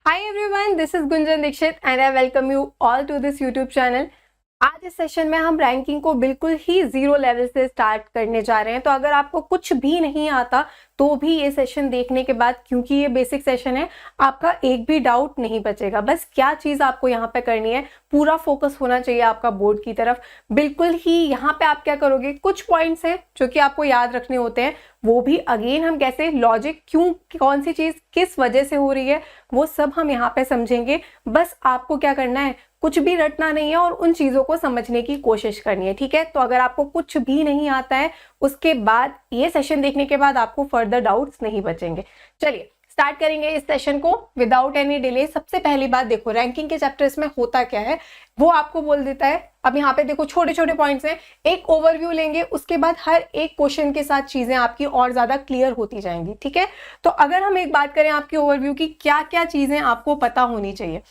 Hi everyone, this is Gunjan Dixit and I welcome you all to this YouTube channel. आज इस session में हम ranking को बिल्कुल ही जीरो लेवल से स्टार्ट करने जा रहे हैं। तो अगर आपको कुछ भी नहीं आता तो भी ये सेशन देखने के बाद, क्योंकि ये बेसिक सेशन है, आपका एक भी डाउट नहीं बचेगा। बस क्या चीज़ आपको यहाँ पे करनी है, पूरा फोकस होना चाहिए आपका बोर्ड की तरफ। बिल्कुल ही यहाँ पे आप क्या करोगे, कुछ पॉइंट्स हैं जो कि आपको याद रखने होते हैं, वो भी अगेन हम कैसे, लॉजिक, क्यों, कौन सी चीज़ किस वजह से हो रही है, वो सब हम यहाँ पे समझेंगे। बस आपको क्या करना है, कुछ भी रटना नहीं है और उन चीज़ों को समझने की कोशिश करनी है, ठीक है। तो अगर आपको कुछ भी नहीं आता है, उसके बाद ये सेशन देखने के बाद आपको फर्दर डाउट्स नहीं बचेंगे। चलिए स्टार्ट करेंगे इस सेशन को विदाउट एनी डिले। सबसे पहली बात देखो, रैंकिंग के चैप्टर्स में होता क्या है वो आपको बोल देता है। अब यहाँ पे देखो छोटे छोटे पॉइंट्स हैं, एक ओवरव्यू लेंगे, उसके बाद हर एक क्वेश्चन के साथ चीजें आपकी और ज्यादा क्लियर होती जाएंगी, ठीक है। तो अगर हम एक बात करें आपकी ओवरव्यू की, क्या क्या चीजें आपको पता होनी चाहिए,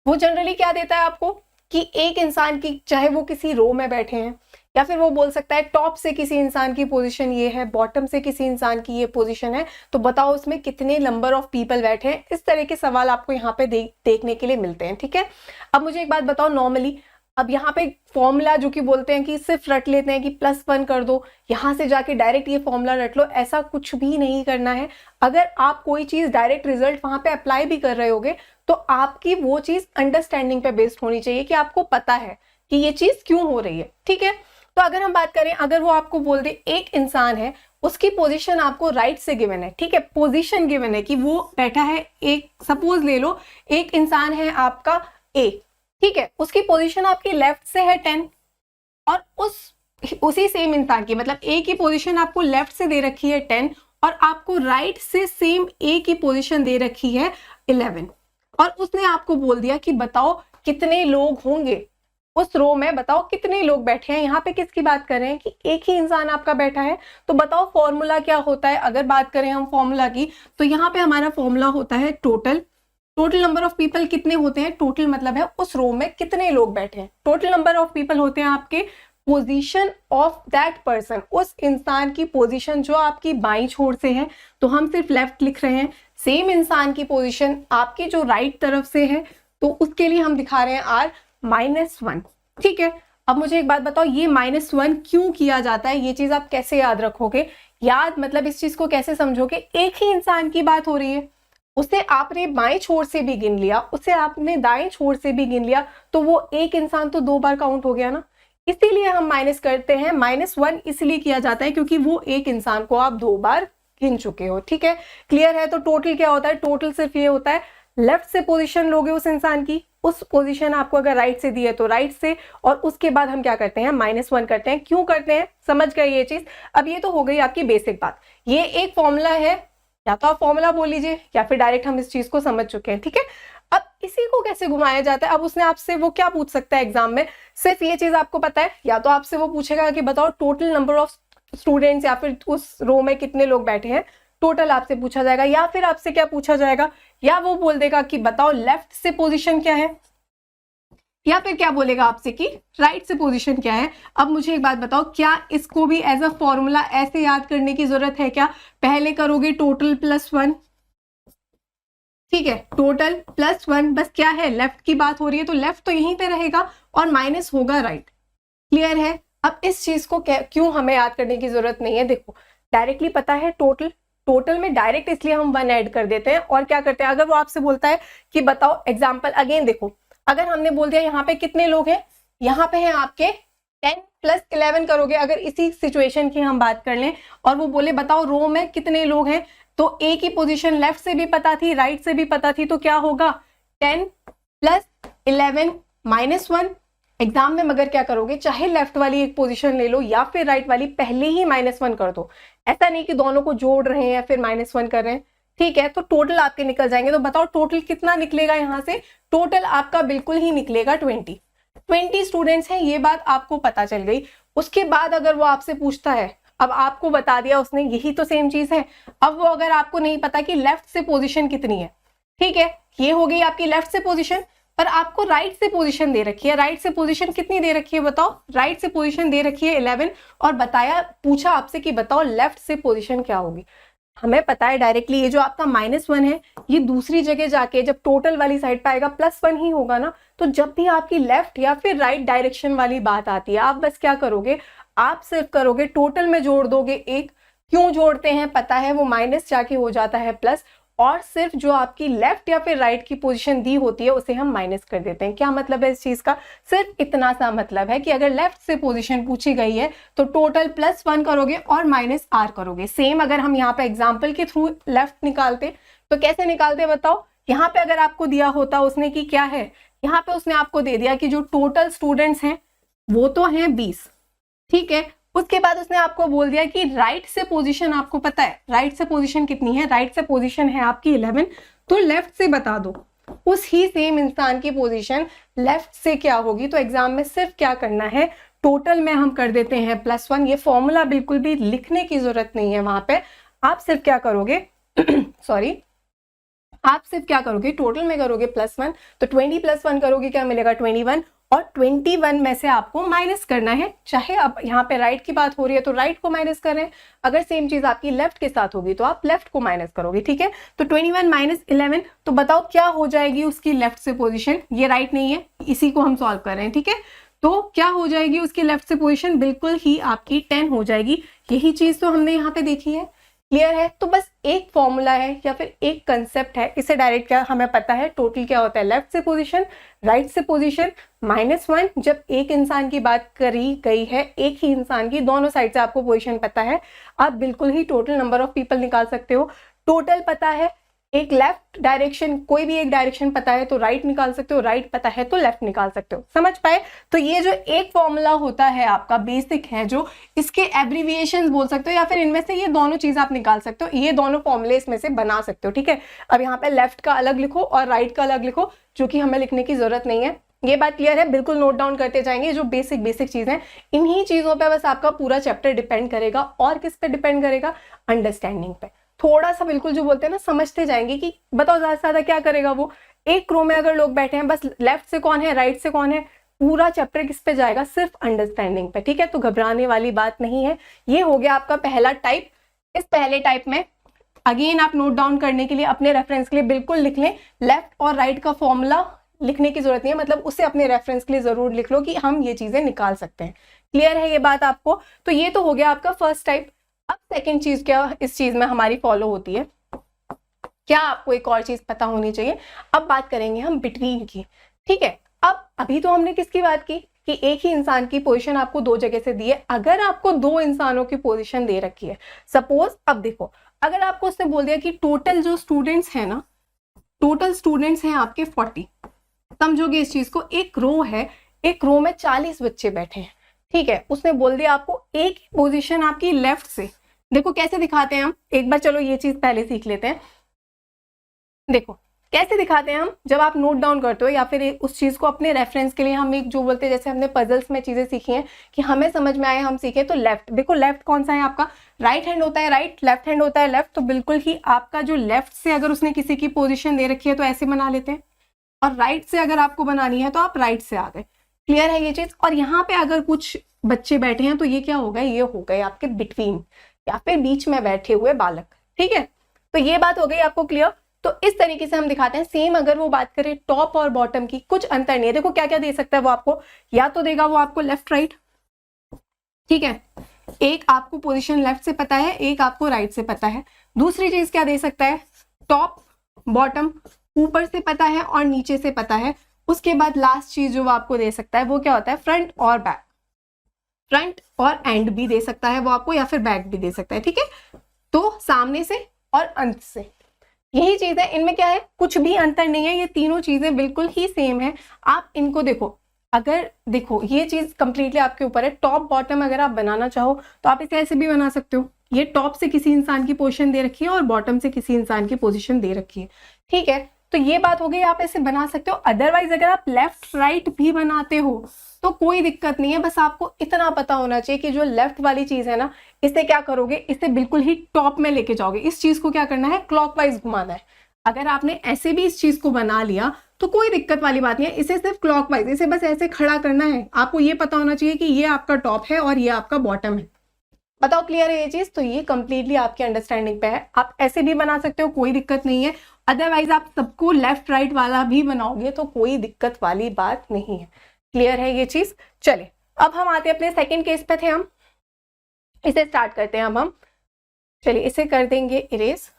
वो जनरली क्या देता है आपको कि एक इंसान की, चाहे वो किसी रो में बैठे हैं या फिर वो बोल सकता है टॉप से किसी इंसान की पोजीशन ये है, बॉटम से किसी इंसान की ये पोजीशन है, तो बताओ उसमें कितने नंबर ऑफ पीपल बैठे हैं। इस तरह के सवाल आपको यहाँ पे देखने के लिए मिलते हैं, ठीक है। अब मुझे एक बात बताओ, नॉर्मली अब यहाँ पे फॉर्मूला जो कि बोलते हैं कि सिर्फ रट लेते हैं कि +1 कर दो, यहाँ से जाके डायरेक्ट ये फॉर्मूला रट लो, ऐसा कुछ भी नहीं करना है। अगर आप कोई चीज डायरेक्ट रिजल्ट वहां पे अप्लाई भी कर रहे होगे तो आपकी वो चीज अंडरस्टैंडिंग पे बेस्ड होनी चाहिए कि आपको पता है कि ये चीज क्यों हो रही है, ठीक है। तो अगर हम बात करें, अगर वो आपको बोल दे एक इंसान है, उसकी पोजीशन आपको राइट से गिवन है, ठीक है, पोजीशन गिवन है कि वो बैठा है, एक सपोज ले लो एक इंसान है आपका ए, ठीक है, उसकी पोजीशन आपकी लेफ्ट से है 10 और उसी सेम इंसान की, मतलब ए की पोजीशन आपको लेफ्ट से दे रखी है 10 और आपको राइट से सेम ए की पोजीशन दे रखी है 11 और उसने आपको बोल दिया कि बताओ कितने लोग होंगे उस रो में, बताओ कितने लोग बैठे हैं। यहाँ पे किसकी बात कर रहे हैं कि एक ही इंसान आपका बैठा है। तो बताओ फॉर्मूला क्या होता है। अगर बात करें हम फॉर्मूला की, तो यहाँ पे हमारा फॉर्मूला होता है टोटल नंबर ऑफ पीपल कितने होते हैं, टोटल मतलब है उस रो में कितने लोग बैठे हैं। टोटल नंबर ऑफ पीपल होते हैं आपके पोजीशन ऑफ दैट पर्सन, उस इंसान की पोजीशन जो आपकी बाईं छोर से है, तो हम सिर्फ लेफ्ट लिख रहे हैं। सेम इंसान की पोजीशन आपकी जो राइट तरफ से है, तो उसके लिए हम दिखा रहे हैं R-1, ठीक है। अब मुझे एक बात बताओ, ये -1 क्यों किया जाता है, ये चीज आप कैसे याद रखोगे। याद मतलब इस चीज को कैसे समझोगे, एक ही इंसान की बात हो रही है, उसे आपने बाएं छोर से भी गिन लिया, उसे आपने दाएं छोर से भी गिन लिया, तो वो एक इंसान तो 2 बार काउंट हो गया ना। इसीलिए हम माइनस करते हैं, -1 इसलिए किया जाता है क्योंकि वो एक इंसान को आप 2 बार गिन चुके हो, ठीक है। क्लियर है। तो टोटल क्या होता है, टोटल सिर्फ ये होता है लेफ्ट से पोजीशन लोगे उस इंसान की, उस पोजीशन आपको अगर राइट से दी है तो राइट से, और उसके बाद हम क्या करते हैं, -1 करते हैं। क्यों करते हैं, समझ गए ये चीज। अब ये तो हो गई आपकी बेसिक बात, ये एक फॉर्मूला है, या तो आप फॉर्मूला बोल लीजिए या फिर डायरेक्ट हम इस चीज को समझ चुके हैं, ठीक है। अब इसी को कैसे घुमाया जाता है, अब उसने आपसे वो क्या पूछ सकता है एग्जाम में, सिर्फ ये चीज आपको पता है, या तो आपसे वो पूछेगा कि बताओ टोटल नंबर ऑफ स्टूडेंट्स, या फिर उस रो में कितने लोग बैठे हैं, टोटल आपसे पूछा जाएगा। या फिर आपसे क्या पूछा जाएगा, या वो बोल देगा कि बताओ लेफ्ट से पोजीशन क्या है, या फिर क्या बोलेगा आपसे कि राइट से पोजीशन क्या है। अब मुझे एक बात बताओ, क्या इसको भी एज अ फॉर्मूला ऐसे याद करने की जरूरत है क्या, पहले करोगे टोटल +1, ठीक है, टोटल +1, बस क्या है, लेफ्ट की बात हो रही है तो लेफ्ट तो यहीं पे रहेगा और माइनस होगा राइट। क्लियर है। अब इस चीज को क्यों हमें याद करने की जरूरत नहीं है, देखो डायरेक्टली पता है टोटल में डायरेक्ट इसलिए हम 1 ऐड कर देते हैं। और क्या करते हैं, अगर वो आपसे बोलता है कि बताओ एग्जाम्पल, अगेन देखो, अगर हमने बोल दिया यहाँ पे कितने लोग हैं, यहाँ पे हैं आपके 10 + 11 करोगे, अगर इसी सिचुएशन की हम बात कर लें और वो बोले बताओ रो में कितने लोग हैं, तो ए की पोजीशन लेफ्ट से भी पता थी, राइट से भी पता थी, तो क्या होगा 10 + 11 -1। एग्जाम में मगर क्या करोगे, चाहे लेफ्ट वाली एक पोजीशन ले लो या फिर राइट वाली, पहले ही -1 कर दो। ऐसा नहीं कि दोनों को जोड़ रहे हैं या फिर -1 कर रहे हैं, ठीक है। तो टोटल आपके निकल जाएंगे। तो बताओ टोटल कितना निकलेगा, यहाँ से टोटल आपका बिल्कुल ही निकलेगा 20 स्टूडेंट्स हैं, ये बात आपको पता चल गई। उसके बाद अगर वो आपसे पूछता है, अब आपको बता दिया उसने, यही तो सेम चीज है। अब वो अगर आपको नहीं पता कि लेफ्ट से पोजीशन कितनी है, ठीक है, ये हो गई आपकी लेफ्ट से पोजीशन, पर आपको राइट से पोजीशन दे रखी है। राइट से पोजीशन कितनी दे रखी है बताओ, राइट से पोजीशन दे रखी है 11, और बताया, पूछा आपसे कि बताओ लेफ्ट से पोजीशन क्या होगी। हमें पता है डायरेक्टली ये जो आपका -1 है ये दूसरी जगह जाके जब टोटल वाली साइड पे आएगा +1 ही होगा ना। तो जब भी आपकी लेफ्ट या फिर राइट डायरेक्शन वाली बात आती है, आप बस क्या करोगे, आप सिर्फ करोगे टोटल में जोड़ दोगे एक। क्यों जोड़ते हैं पता है, वो माइनस जाके हो जाता है प्लस, और सिर्फ जो आपकी लेफ्ट या फिर राइट की पोजीशन दी होती है उसे हम माइनस कर देते हैं। क्या मतलब है इस चीज का, सिर्फ इतना सा मतलब है कि अगर लेफ्ट से पोजीशन पूछी गई है तो टोटल +1 करोगे और -r करोगे। सेम अगर हम यहाँ पे एग्जाम्पल के थ्रू लेफ्ट निकालते तो कैसे निकालते बताओ। यहाँ पे अगर आपको दिया होता उसने कि क्या है, यहाँ पे उसने आपको दे दिया कि जो टोटल स्टूडेंट्स हैं वो तो हैं 20, ठीक है। उसके बाद उसने आपको बोल दिया कि राइट से पोजीशन आपको पता है, राइट से पोजीशन कितनी है, राइट से पोजीशन है आपकी 11, तो लेफ्ट से बता दो उस ही सेम इंसान की पोजीशन लेफ्ट से क्या होगी। तो एग्जाम में सिर्फ क्या करना है, टोटल में हम कर देते हैं +1। ये फॉर्मूला बिल्कुल भी लिखने की जरूरत नहीं है वहां पे, आप सिर्फ क्या करोगे सॉरी आप सिर्फ क्या करोगे, टोटल में करोगे +1, तो 20 + 1 करोगे क्या मिलेगा 21, और 21 में से आपको माइनस करना है। चाहे अब यहाँ पे राइट की बात हो रही है तो राइट को माइनस कर रहे हैं, अगर सेम चीज आपकी लेफ्ट के साथ होगी तो आप लेफ्ट को माइनस करोगे, ठीक है। तो 21 - 11, तो बताओ क्या हो जाएगी उसकी लेफ्ट से पोजीशन, ये राइट नहीं है, इसी को हम सॉल्व कर रहे हैं, ठीक है। तो क्या हो जाएगी उसकी लेफ्ट से पोजीशन, बिल्कुल ही आपकी 10 हो जाएगी। यही चीज तो हमने यहाँ पे देखी है, क्लियर है। तो बस एक फॉर्मूला है या फिर एक कंसेप्ट है, इसे डायरेक्ट क्या हमें पता है, टोटल क्या होता है, लेफ्ट से पोजीशन, राइट से पोजीशन, -1। जब एक इंसान की बात करी गई है, एक ही इंसान की, दोनों साइड से आपको पोजीशन पता है, आप बिल्कुल ही टोटल नंबर ऑफ पीपल निकाल सकते हो। टोटल पता है, एक लेफ्ट डायरेक्शन, कोई भी एक डायरेक्शन पता है तो राइट निकाल सकते हो, राइट पता है तो लेफ्ट निकाल सकते हो, समझ पाए। तो ये जो एक फॉर्मूला होता है आपका बेसिक है, जो इसके एब्रीविएशंस बोल सकते हो, या फिर इनमें से ये दोनों चीज आप निकाल सकते हो, ये दोनों फॉर्मूले इसमें से बना सकते हो, ठीक है। अब यहाँ पे लेफ्ट का अलग लिखो और राइट का अलग लिखो, जो कि हमें लिखने की जरूरत नहीं है। ये बात क्लियर है, बिल्कुल नोट डाउन करते जाएंगे, जो बेसिक चीज है, इन्हीं चीजों पे बस आपका पूरा चैप्टर डिपेंड करेगा। और किस पे डिपेंड करेगा, अंडरस्टैंडिंग पे। थोड़ा सा बिल्कुल जो बोलते हैं ना, समझते जाएंगे कि बताओ ज्यादा से ज्यादा क्या करेगा वो। एक रो में अगर लोग बैठे हैं, बस लेफ्ट से कौन है, राइट से कौन है, पूरा चैप्टर किस पे जाएगा, सिर्फ अंडरस्टैंडिंग पे, ठीक है। तो घबराने वाली बात नहीं है। ये हो गया आपका पहला टाइप। इस पहले टाइप में अगेन आप नोट डाउन करने के लिए अपने रेफरेंस के लिए बिल्कुल लिख लें, लेफ्ट और राइट का फॉर्मूला लिखने की जरूरत नहीं है, मतलब उसे अपने रेफरेंस के लिए जरूर लिख लो कि हम ये चीजें निकाल सकते हैं। क्लियर है ये बात आपको। तो ये तो हो गया आपका फर्स्ट टाइप। अब सेकंड चीज क्या इस चीज में हमारी फॉलो होती है, क्या आपको एक और चीज पता होनी चाहिए। अब बात करेंगे हम बिटवीन की, ठीक है। अब अभी तो हमने किसकी बात की कि एक ही इंसान की पोजीशन आपको दो जगह से दी है। अगर आपको दो इंसानों की पोजीशन दे रखी है, सपोज, अब देखो, अगर आपको उसने बोल दिया कि टोटल जो स्टूडेंट्स है ना, टोटल स्टूडेंट्स हैं आपके 40, समझोगे इस चीज को, एक रो है, एक रो में 40 बच्चे बैठे हैं, ठीक है। उसने बोल दिया आपको एक पोजीशन आपकी लेफ्ट से, देखो कैसे दिखाते हैं हम, एक बार चलो ये चीज पहले सीख लेते हैं। देखो कैसे दिखाते हैं हम, जब आप नोट डाउन करते हो या फिर उस चीज को अपने रेफरेंस के लिए हम एक जो बोलते हैं, जैसे हमने पजल्स में चीजें सीखी हैं कि हमें समझ में आए हम सीखे, तो लेफ्ट, देखो लेफ्ट कौन सा है आपका, राइट हैंड होता है राइट, लेफ्ट हैंड होता है लेफ्ट। तो बिल्कुल ही आपका जो लेफ्ट से अगर उसने किसी की पोजीशन दे रखी है तो ऐसे बना लेते हैं, और राइट से अगर आपको बनानी है तो आप राइट से आ गए। क्लियर है ये चीज। और यहाँ पे अगर कुछ बच्चे बैठे हैं तो ये क्या हो गए, ये हो गए आपके बिटवीन या फिर बीच में बैठे हुए बालक, ठीक है। तो ये बात हो गई आपको क्लियर। तो इस तरीके से हम दिखाते हैं। सेम अगर वो बात करें टॉप और बॉटम की, कुछ अंतर नहीं है। देखो क्या क्या दे सकता है वो आपको, या तो देगा वो आपको लेफ्ट राइट, ठीक है, एक आपको पोजीशन लेफ्ट से पता है, एक आपको राइट से पता है। दूसरी चीज क्या दे सकता है, टॉप बॉटम ऊपर से पता है और नीचे से पता है। उसके बाद लास्ट चीज जो वो आपको दे सकता है वो क्या होता है, फ्रंट और बैक, फ्रंट और एंड भी दे सकता है वो आपको, या फिर बैक भी दे सकता है, ठीक है। तो सामने से और अंत से, यही चीज है। इनमें क्या है, कुछ भी अंतर नहीं है, ये तीनों चीजें बिल्कुल ही सेम है। आप इनको देखो, अगर देखो ये चीज कंप्लीटली आपके ऊपर है। टॉप बॉटम अगर आप बनाना चाहो तो आप इसे ऐसे भी बना सकते हो, ये टॉप से किसी इंसान की पोजीशन दे रखी है और बॉटम से किसी इंसान की पोजीशन दे रखी है, ठीक है। तो ये बात हो गई, आप ऐसे बना सकते हो। अदरवाइज अगर आप लेफ्ट राइट भी बनाते हो तो कोई दिक्कत नहीं है, बस आपको इतना पता होना चाहिए कि जो लेफ्ट वाली चीज है ना, इसे क्या करोगे, इसे बिल्कुल ही टॉप में लेके जाओगे। इस चीज को क्या करना है, क्लॉकवाइज घुमाना है। अगर आपने ऐसे भी इस चीज को बना लिया तो कोई दिक्कत वाली बात नहीं है, इसे सिर्फ क्लॉकवाइज, इसे बस ऐसे खड़ा करना है। आपको ये पता होना चाहिए कि ये आपका टॉप है और ये आपका बॉटम है, बताओ क्लियर है ये चीज? तो ये कंप्लीटली आपकी अंडरस्टैंडिंग पे है, आप ऐसे भी बना सकते हो, कोई दिक्कत नहीं है। अदरवाइज आप सबको लेफ्ट राइट वाला भी बनाओगे तो कोई दिक्कत वाली बात नहीं है। क्लियर है ये चीज? चले अब हम आते हैं अपने सेकंड केस पे थे, हम इसे स्टार्ट करते हैं। अब हम चलिए इसे कर देंगे इरेज।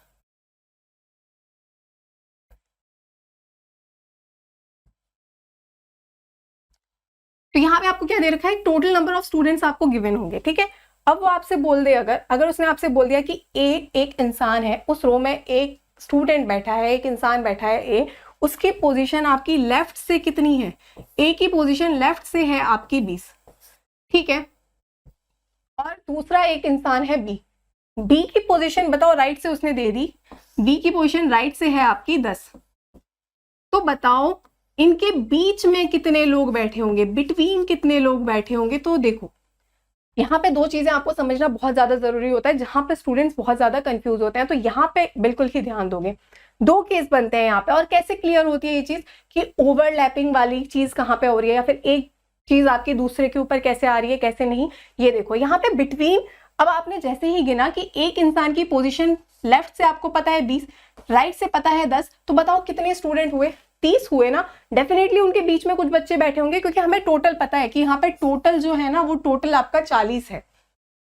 तो यहाँ पे आपको क्या दे रखा है, टोटल नंबर ऑफ स्टूडेंट्स आपको गिवन होंगे, ठीक है। अब वो आपसे बोल दे, अगर उसने आपसे बोल दिया कि ए एक इंसान है, उस रो में एक स्टूडेंट बैठा है, एक इंसान बैठा है ए, उसकी पोजीशन आपकी लेफ्ट से कितनी है? ए की पोजीशन लेफ्ट से है आपकी 20, ठीक है। और दूसरा एक इंसान है बी, बी की पोजीशन बताओ राइट से उसने दे दी, बी की पोजीशन राइट से है आपकी 10। तो बताओ इनके बीच में कितने लोग बैठे होंगे, बिटवीन कितने लोग बैठे होंगे? तो देखो यहाँ पे दो चीजें आपको समझना बहुत ज्यादा जरूरी होता है, जहां पे स्टूडेंट्स बहुत ज्यादा कंफ्यूज होते हैं, तो यहाँ पे बिल्कुल ही ध्यान दोगे। दो केस बनते हैं यहाँ पे, और कैसे क्लियर होती है ये चीज कि ओवरलैपिंग वाली चीज कहाँ पे हो रही है, या फिर एक चीज आपकी दूसरे के ऊपर कैसे आ रही है, कैसे नहीं। ये देखो यहाँ पे बिटवीन, अब आपने जैसे ही गिना कि एक इंसान की पोजीशन लेफ्ट से आपको पता है 20, राइट से पता है 10, तो बताओ कितने स्टूडेंट हुए? 30 हुए ना। डेफिनेटली उनके बीच में कुछ बच्चे बैठे होंगे, क्योंकि हमें टोटल पता है कि यहाँ पे टोटल जो है ना वो टोटल आपका 40 है।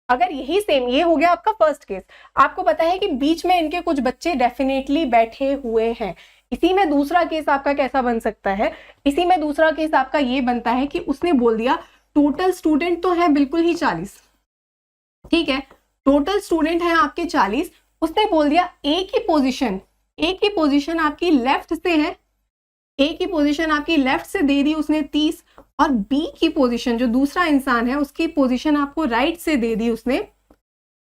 अगर यही सेम, ये हो गया आपका फर्स्ट केस, आपको पता है कि बीच में इनके कुछ बच्चे डेफिनेटली बैठे हुए हैं। इसी में दूसरा केस आपका कैसा बन सकता है, इसी में दूसरा केस आपका ये बनता है कि उसने बोल दिया टोटल स्टूडेंट तो है बिल्कुल ही 40, ठीक है, टोटल स्टूडेंट है आपके 40, उसने बोल दिया ए की पोजीशन आपकी लेफ्ट से है, ए की पोजीशन आपकी लेफ्ट से दे दी उसने 30, और बी की पोजीशन जो दूसरा इंसान है उसकी पोजीशन आपको राइट से दे दी उसने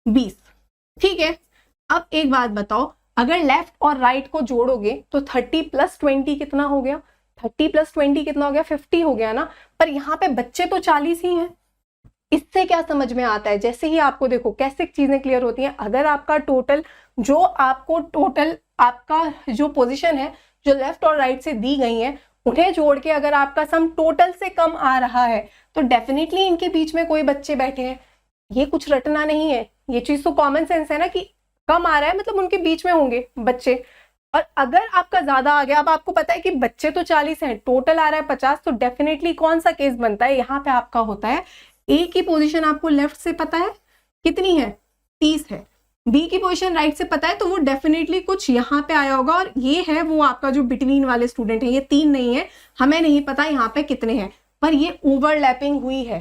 20, ठीक है। अब एक बात बताओ, अगर लेफ्ट और राइट को जोड़ोगे तो 30 + 20 कितना हो गया? 30 + 20 कितना हो गया? 50 हो गया ना। पर यहाँ पे बच्चे तो 40 ही हैं। इससे क्या समझ में आता है, जैसे ही आपको देखो कैसे चीजें क्लियर होती हैं, अगर आपका टोटल आपका जो पोजीशन है जो लेफ्ट और राइट से दी गई है, उन्हें जोड़ के अगर आपका सम टोटल से कम आ रहा है, तो डेफिनेटली इनके बीच में कोई बच्चे बैठे हैं। ये कुछ रटना नहीं है, ये चीज तो कॉमन सेंस है ना, कि कम आ रहा है मतलब उनके बीच में होंगे बच्चे। और अगर आपका ज्यादा आ गया, अब आपको पता है कि बच्चे तो 40 हैं, टोटल आ रहा है 50, तो डेफिनेटली कौन सा केस बनता है, यहाँ पे आपका होता है ए की पोजीशन आपको लेफ्ट से पता है कितनी है, 30 है, बी की पोजीशन राइट से पता है, तो वो डेफिनेटली कुछ यहाँ पे आया होगा, और ये है वो आपका जो बिटवीन वाले स्टूडेंट है, ये 3 नहीं है, हमें नहीं पता यहाँ पे कितने हैं, पर ये ओवरलैपिंग हुई है।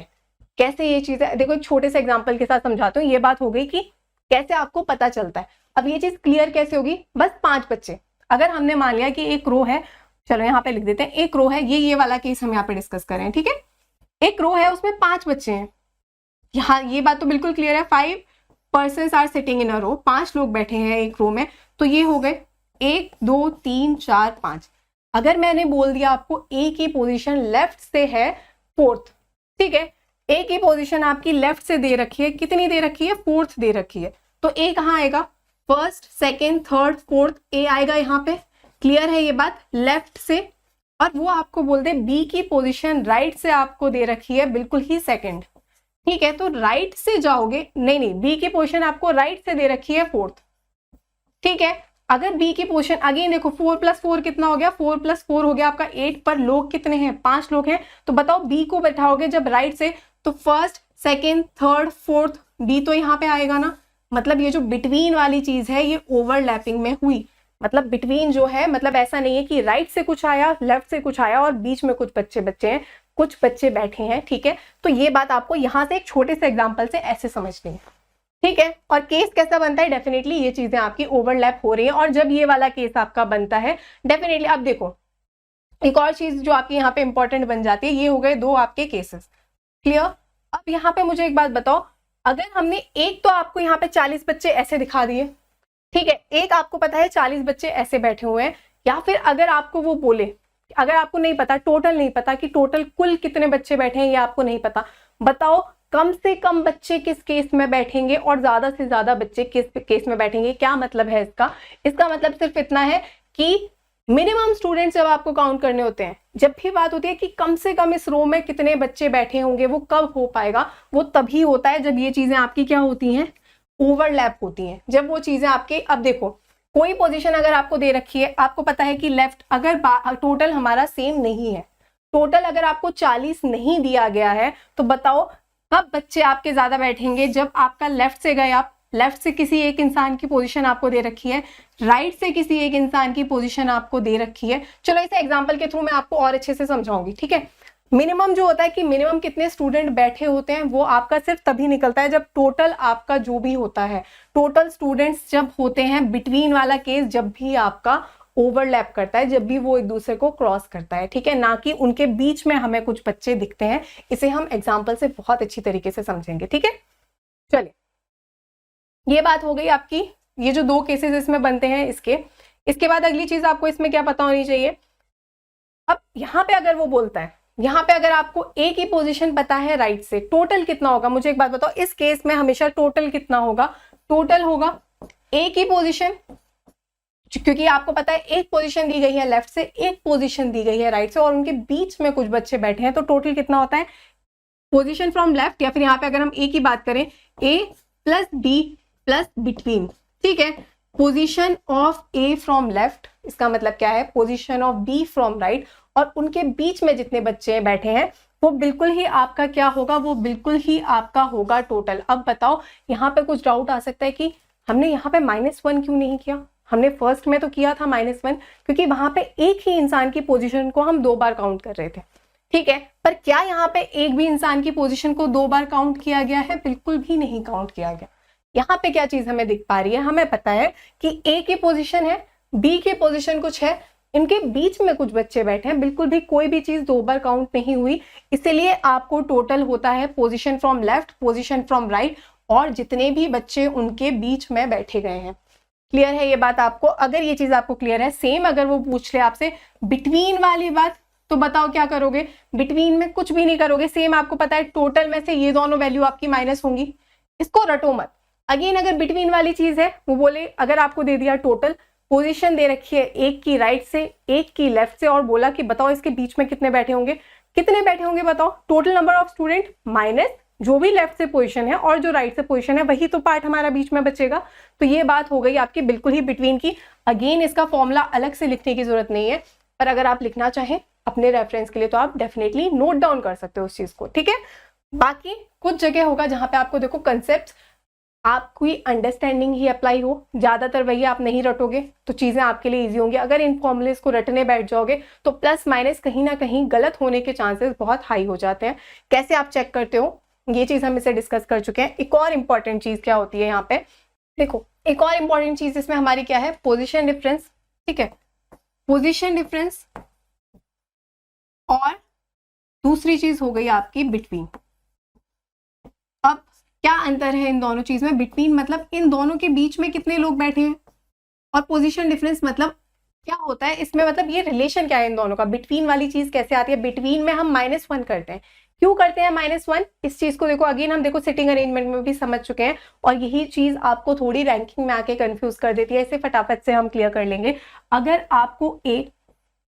कैसे ये चीज है, देखो एक छोटे से एग्जाम्पल के साथ समझाते हूँ। ये बात हो गई कि कैसे आपको पता चलता है। अब ये चीज क्लियर कैसे होगी, बस 5 बच्चे, अगर हमने मान लिया कि एक रो है, चलो यहाँ पे लिख देते हैं, एक रो है, ये वाला केस हम यहाँ पे डिस्कस कर रहे हैं, ठीक है। एक रो है उसमें 5 बच्चे हैं, यहाँ ये बात तो बिल्कुल क्लियर है, 5 persons are sitting in a रो, 5 लोग बैठे हैं एक रो में, तो ये हो गए 1 2 3 4 5। अगर मैंने बोल दिया आपको ए की पोजीशन लेफ्ट से है 4th, ठीक है, ए की पोजीशन आपकी लेफ्ट से दे रखी है, कितनी दे रखी है? 4th दे रखी है, तो ए कहाँ आएगा? 1st, 2nd, 3rd, 4th, ए आएगा यहाँ पे। क्लियर है ये बात? लेफ्ट से। और वो आपको बोल दे बी की पोजीशन राइट से आपको दे रखी है बिल्कुल ही 2nd, ठीक है, तो राइट से जाओगे, नहीं बी की पोजीशन आपको राइट से दे रखी है 4th, ठीक है। अगर बी की पोजीशन अगेन देखो 4 + 4 कितना हो गया? 4 + 4 हो गया आपका 8, पर लोग कितने हैं? 5 लोग हैं, तो बताओ बी को बैठाओगे जब राइट से, तो 1st, 2nd, 3rd, 4th, B तो यहाँ पे आएगा ना। मतलब ये जो बिटवीन वाली चीज है ये ओवरलैपिंग में हुई, मतलब बिटवीन जो है, मतलब ऐसा नहीं है कि राइट से कुछ आया लेफ्ट से कुछ आया और बीच में कुछ बच्चे हैं, कुछ बच्चे बैठे हैं, ठीक है। तो ये बात आपको यहाँ से एक छोटे से एग्जाम्पल से ऐसे समझनी है, ठीक है। और केस कैसा बनता है, डेफिनेटली ये चीजें आपकी ओवरलैप हो रही है, और जब ये वाला केस आपका बनता है डेफिनेटली, अब देखो एक और चीज जो आपकी यहाँ पे इंपॉर्टेंट बन जाती है, ये हो गए 2 आपके केसेस, क्लियर। अब यहाँ पे मुझे एक बात बताओ, अगर हमने एक तो आपको यहाँ पे 40 बच्चे ऐसे दिखा दिए, ठीक है, एक आपको पता है 40 बच्चे ऐसे बैठे हुए हैं, या फिर अगर आपको वो बोले, अगर आपको नहीं पता, टोटल नहीं पता कि टोटल कुल कितने बच्चे बैठे हैं, ये आपको नहीं पता, बताओ कम से कम बच्चे किस केस में बैठेंगे और ज्यादा से ज्यादा बच्चे किस केस में बैठेंगे। क्या मतलब है इसका? इसका मतलब सिर्फ इतना है कि मिनिमम स्टूडेंट्स जब आपको काउंट करने होते हैं, जब भी बात होती है कि कम से कम इस रो में कितने बच्चे बैठे होंगे, वो कब हो पाएगा, वो तभी होता है जब ये चीजें आपकी क्या होती हैं, ओवरलैप होती हैं। जब वो चीजें आपके, अब देखो कोई पोजीशन अगर आपको दे रखी है, आपको पता है कि लेफ्ट, अगर टोटल हमारा सेम नहीं है, टोटल अगर आपको 40 नहीं दिया गया है, तो बताओ कब बच्चे आपके ज्यादा बैठेंगे, जब आपका लेफ्ट से गए, आप लेफ्ट से किसी एक इंसान की पोजीशन आपको दे रखी है, राइट से किसी एक इंसान की पोजीशन आपको दे रखी है। चलो इसे एग्जांपल के थ्रू मैं आपको और अच्छे से समझाऊंगी, ठीक है। मिनिमम जो होता है कि मिनिमम कितने स्टूडेंट बैठे होते हैं, वो आपका सिर्फ तभी निकलता है जब टोटल आपका जो भी होता है, टोटल स्टूडेंट्स जब होते हैं, बिटवीन वाला केस जब भी आपका ओवरलैप करता है, जब भी वो एक दूसरे को क्रॉस करता है, ठीक है, ना कि उनके बीच में हमें कुछ बच्चे दिखते हैं। इसे हम एग्जाम्पल से बहुत अच्छी तरीके से समझेंगे, ठीक है। चलिए, ये बात हो गई आपकी, ये जो 2 केसेस इसमें बनते हैं इसके बाद अगली चीज आपको इसमें क्या पता होनी चाहिए। अब यहाँ पे अगर वो बोलता है, यहाँ पे अगर आपको ए की पोजीशन पता है राइट से, टोटल कितना होगा, मुझे एक बात बताओ, इस केस में हमेशा टोटल कितना होगा, टोटल होगा ए की पोजीशन, क्योंकि आपको पता है एक पोजीशन दी गई है लेफ्ट से, एक पोजीशन दी गई है राइट से, और उनके बीच में कुछ बच्चे बैठे हैं, तो टोटल कितना होता है, पोजीशन फ्रॉम लेफ्ट, या फिर यहाँ पे अगर हम ए की बात करें, A plus B plus between, ठीक है, position of A from left, इसका मतलब क्या है, position of B from right, और उनके बीच में जितने बच्चे बैठे हैं वो बिल्कुल ही आपका क्या होगा, वो बिल्कुल ही आपका होगा टोटल। अब बताओ, यहाँ पे कुछ डाउट आ सकता है कि हमने यहाँ पे -1 क्यों नहीं किया, हमने फर्स्ट में तो किया था -1, क्योंकि वहां पे एक ही इंसान की पोजीशन को हम 2 बार काउंट कर रहे थे, ठीक है। पर क्या यहाँ पे एक भी इंसान की पोजीशन को 2 बार काउंट किया गया है, बिल्कुल भी नहीं काउंट किया गया। यहाँ पे क्या चीज हमें दिख पा रही है, हमें पता है कि ए की पोजीशन है, बी की पोजीशन कुछ है, इनके बीच में कुछ बच्चे बैठे हैं, बिल्कुल भी कोई भी चीज 2 बार काउंट नहीं हुई, इसीलिए आपको टोटल होता है position from left, position from right, और जितने भी बच्चे उनके बीच में बैठे गए हैं। क्लियर है ये बात आपको? अगर ये चीज आपको क्लियर है, सेम अगर वो पूछ ले आपसे बिटवीन वाली बात, तो बताओ क्या करोगे, बिटवीन में कुछ भी नहीं करोगे, सेम आपको पता है टोटल में से ये दोनों वैल्यू आपकी माइनस होंगी, इसको रटो मत। अगेन अगर बिटवीन वाली चीज है, वो बोले अगर आपको दे दिया टोटल, पोजीशन दे रखी है एक की राइट से एक की लेफ्ट से, और बोला कि बताओ इसके बीच में कितने बैठे होंगे, कितने बैठे होंगे बताओ, total number of student minus जो भी लेफ्ट से पोजीशन है और जो राइट से पोजीशन है, वही तो पार्ट हमारा बीच में बचेगा। तो ये बात हो गई आपकी बिल्कुल ही बिटवीन की। अगेन इसका फॉर्मूला अलग से लिखने की जरूरत नहीं है, पर अगर आप लिखना चाहें अपने रेफरेंस के लिए तो आप डेफिनेटली नोट डाउन कर सकते हो उस चीज को, ठीक है। बाकी कुछ जगह होगा जहां पे आपको देखो कंसेप्ट आपकी अंडरस्टैंडिंग ही अप्लाई हो, ज्यादातर वही आप नहीं रटोगे तो चीजें आपके लिए इजी होंगी। अगर इन फॉर्मुलेस को रटने बैठ जाओगे तो प्लस माइनस कहीं ना कहीं गलत होने के चांसेस बहुत हाई हो जाते हैं। कैसे आप चेक करते हो, ये चीज हम इसे डिस्कस कर चुके हैं। एक और इंपॉर्टेंट चीज क्या होती है यहाँ पे, देखो एक और इंपॉर्टेंट चीज इसमें हमारी क्या है, पोजीशन डिफरेंस, ठीक है, पोजीशन डिफरेंस, और दूसरी चीज हो गई आपकी बिटवीन। अब क्या अंतर है इन दोनों चीज में, बिटवीन मतलब इन दोनों के बीच में कितने लोग बैठे हैं, और पोजीशन डिफरेंस मतलब क्या होता है इसमें, मतलब ये रिलेशन क्या है इन दोनों का। बिटवीन वाली चीज कैसे आती है, बिटवीन में हम -1 करते हैं, क्यों करते हैं -1, इस चीज को देखो अगेन हम देखो सिटिंग अरेंजमेंट में भी समझ चुके हैं, और यही चीज आपको थोड़ी रैंकिंग में आके कंफ्यूज कर देती है। इसे फटाफट से हम क्लियर कर लेंगे। अगर आपको ए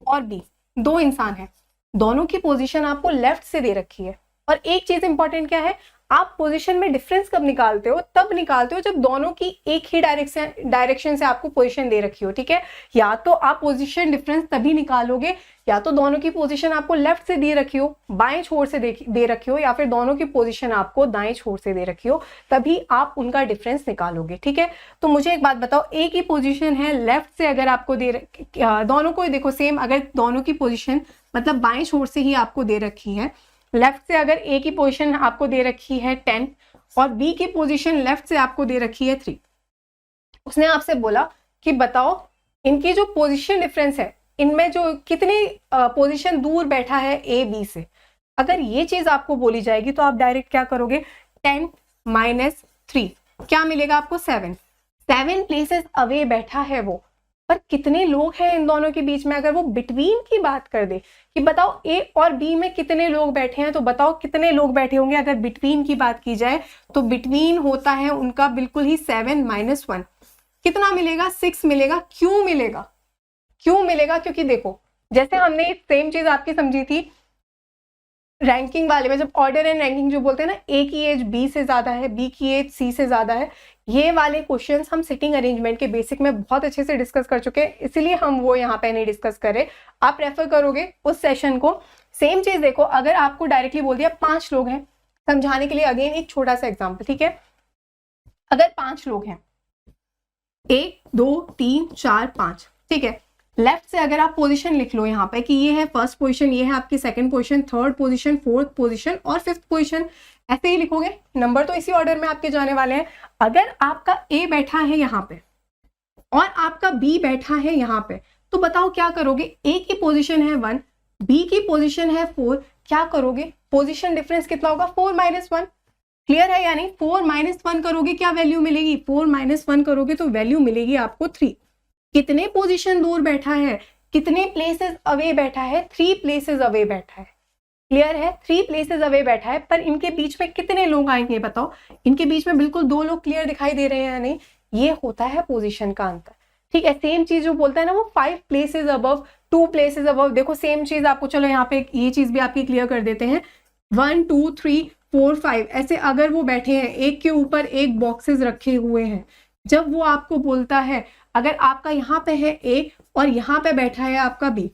और बी 2 इंसान है, दोनों की पोजीशन आपको लेफ्ट से दे रखी है, और एक चीज इंपॉर्टेंट क्या है, आप पोजीशन में डिफरेंस कब निकालते हो, तब निकालते हो जब दोनों की एक ही डायरेक्शन से आपको पोजीशन दे रखी हो, ठीक है। या तो आप पोजीशन डिफरेंस तभी निकालोगे या तो दोनों की पोजीशन आपको लेफ्ट से दे रखी हो, बाएं छोर से दे रखी हो, या फिर दोनों की पोजीशन आपको दाएं छोर से दे रखी हो, तभी आप उनका डिफरेंस निकालोगे, ठीक है। तो मुझे एक बात बताओ, ए की पोजीशन है लेफ्ट से, अगर आपको दोनों को देखो सेम, अगर दोनों की पोजीशन मतलब बाएं छोर से ही आपको दे रखी है, लेफ्ट से अगर ए की पोजीशन आपको दे रखी है 10 और बी की पोजीशन लेफ्ट से आपको दे रखी है 3, उसने आपसे बोला कि बताओ इनकी जो पोजीशन डिफरेंस है, इनमें जो कितनी पोजीशन दूर बैठा है ए बी से। अगर ये चीज आपको बोली जाएगी तो आप डायरेक्ट क्या करोगे, 10 - 3 क्या मिलेगा आपको, 7 प्लेसेस अवे बैठा है वो। पर कितने लोग हैं इन दोनों के बीच में, अगर वो बिटवीन की बात कर दे कि बताओ ए और बी में कितने लोग बैठे हैं, तो बताओ कितने लोग बैठे होंगे। अगर बिटवीन की बात की जाए तो बिटवीन होता है उनका बिल्कुल ही 7 - 1 कितना मिलेगा, 6 मिलेगा। क्यों मिलेगा, क्यों मिलेगा? क्योंकि देखो जैसे हमने सेम चीज आपकी समझी थी रैंकिंग वाले में, जब ऑर्डर एंड रैंकिंग जो बोलते हैं ना, ए की एज बी से ज्यादा है, बी की एज सी से ज्यादा है, ये वाले क्वेश्चंस हम सिटिंग अरेंजमेंट के बेसिक में बहुत अच्छे से डिस्कस कर चुके हैं, इसलिए हम वो यहाँ पे नहीं डिस्कस करें। आप रेफर करोगे उस सेशन को। सेम चीज देखो, अगर आपको डायरेक्टली बोल दिया 5 लोग हैं, समझाने के लिए अगेन एक छोटा सा एग्जाम्पल, ठीक है, अगर 5 लोग हैं, 1 2 3 4 5, ठीक है, लेफ्ट से अगर आप पोजीशन लिख लो यहाँ पे कि ये है फर्स्ट पोजीशन, ये है आपकी second position, third position, fourth position और फिफ्थ पोजीशन, ऐसे ही लिखोगे, नंबर तो इसी ऑर्डर में आपके जाने वाले हैं। अगर आपका ए बैठा है यहाँ पे और आपका बी बैठा है यहाँ पे, तो बताओ क्या करोगे? ए की पोजीशन है 1, बी की पोजीशन है 4, क्या करोगे? पोजीशन डिफरेंस कितना होगा? 4 - 1। क्लियर है? यानी 4 - 1 करोगे, क्या वैल्यू मिलेगी? 4 - 1 करोगे तो वैल्यू मिलेगी आपको 3। कितने पोजीशन दूर बैठा है? कितने प्लेसेस अवे बैठा है? 3 प्लेसेस अवे बैठा है। क्लियर है? 3 प्लेसेस अवे बैठा है, पर इनके बीच में कितने लोग आएंगे बताओ? इनके बीच में बिल्कुल 2 लोग क्लियर दिखाई दे रहे हैं या नहीं? ये होता है पोजीशन का अंतर। ठीक है, सेम चीज जो बोलता है ना वो 5 प्लेसेस अबव, 2 प्लेसेस अबव, देखो सेम चीज आपको, चलो यहाँ पे ये चीज भी आपकी क्लियर कर देते हैं। 1 2 3 4 5 ऐसे अगर वो बैठे हैं, एक के ऊपर एक बॉक्सेस रखे हुए हैं, जब वो आपको बोलता है, अगर आपका यहाँ पे है ए और यहाँ पे बैठा है आपका बी,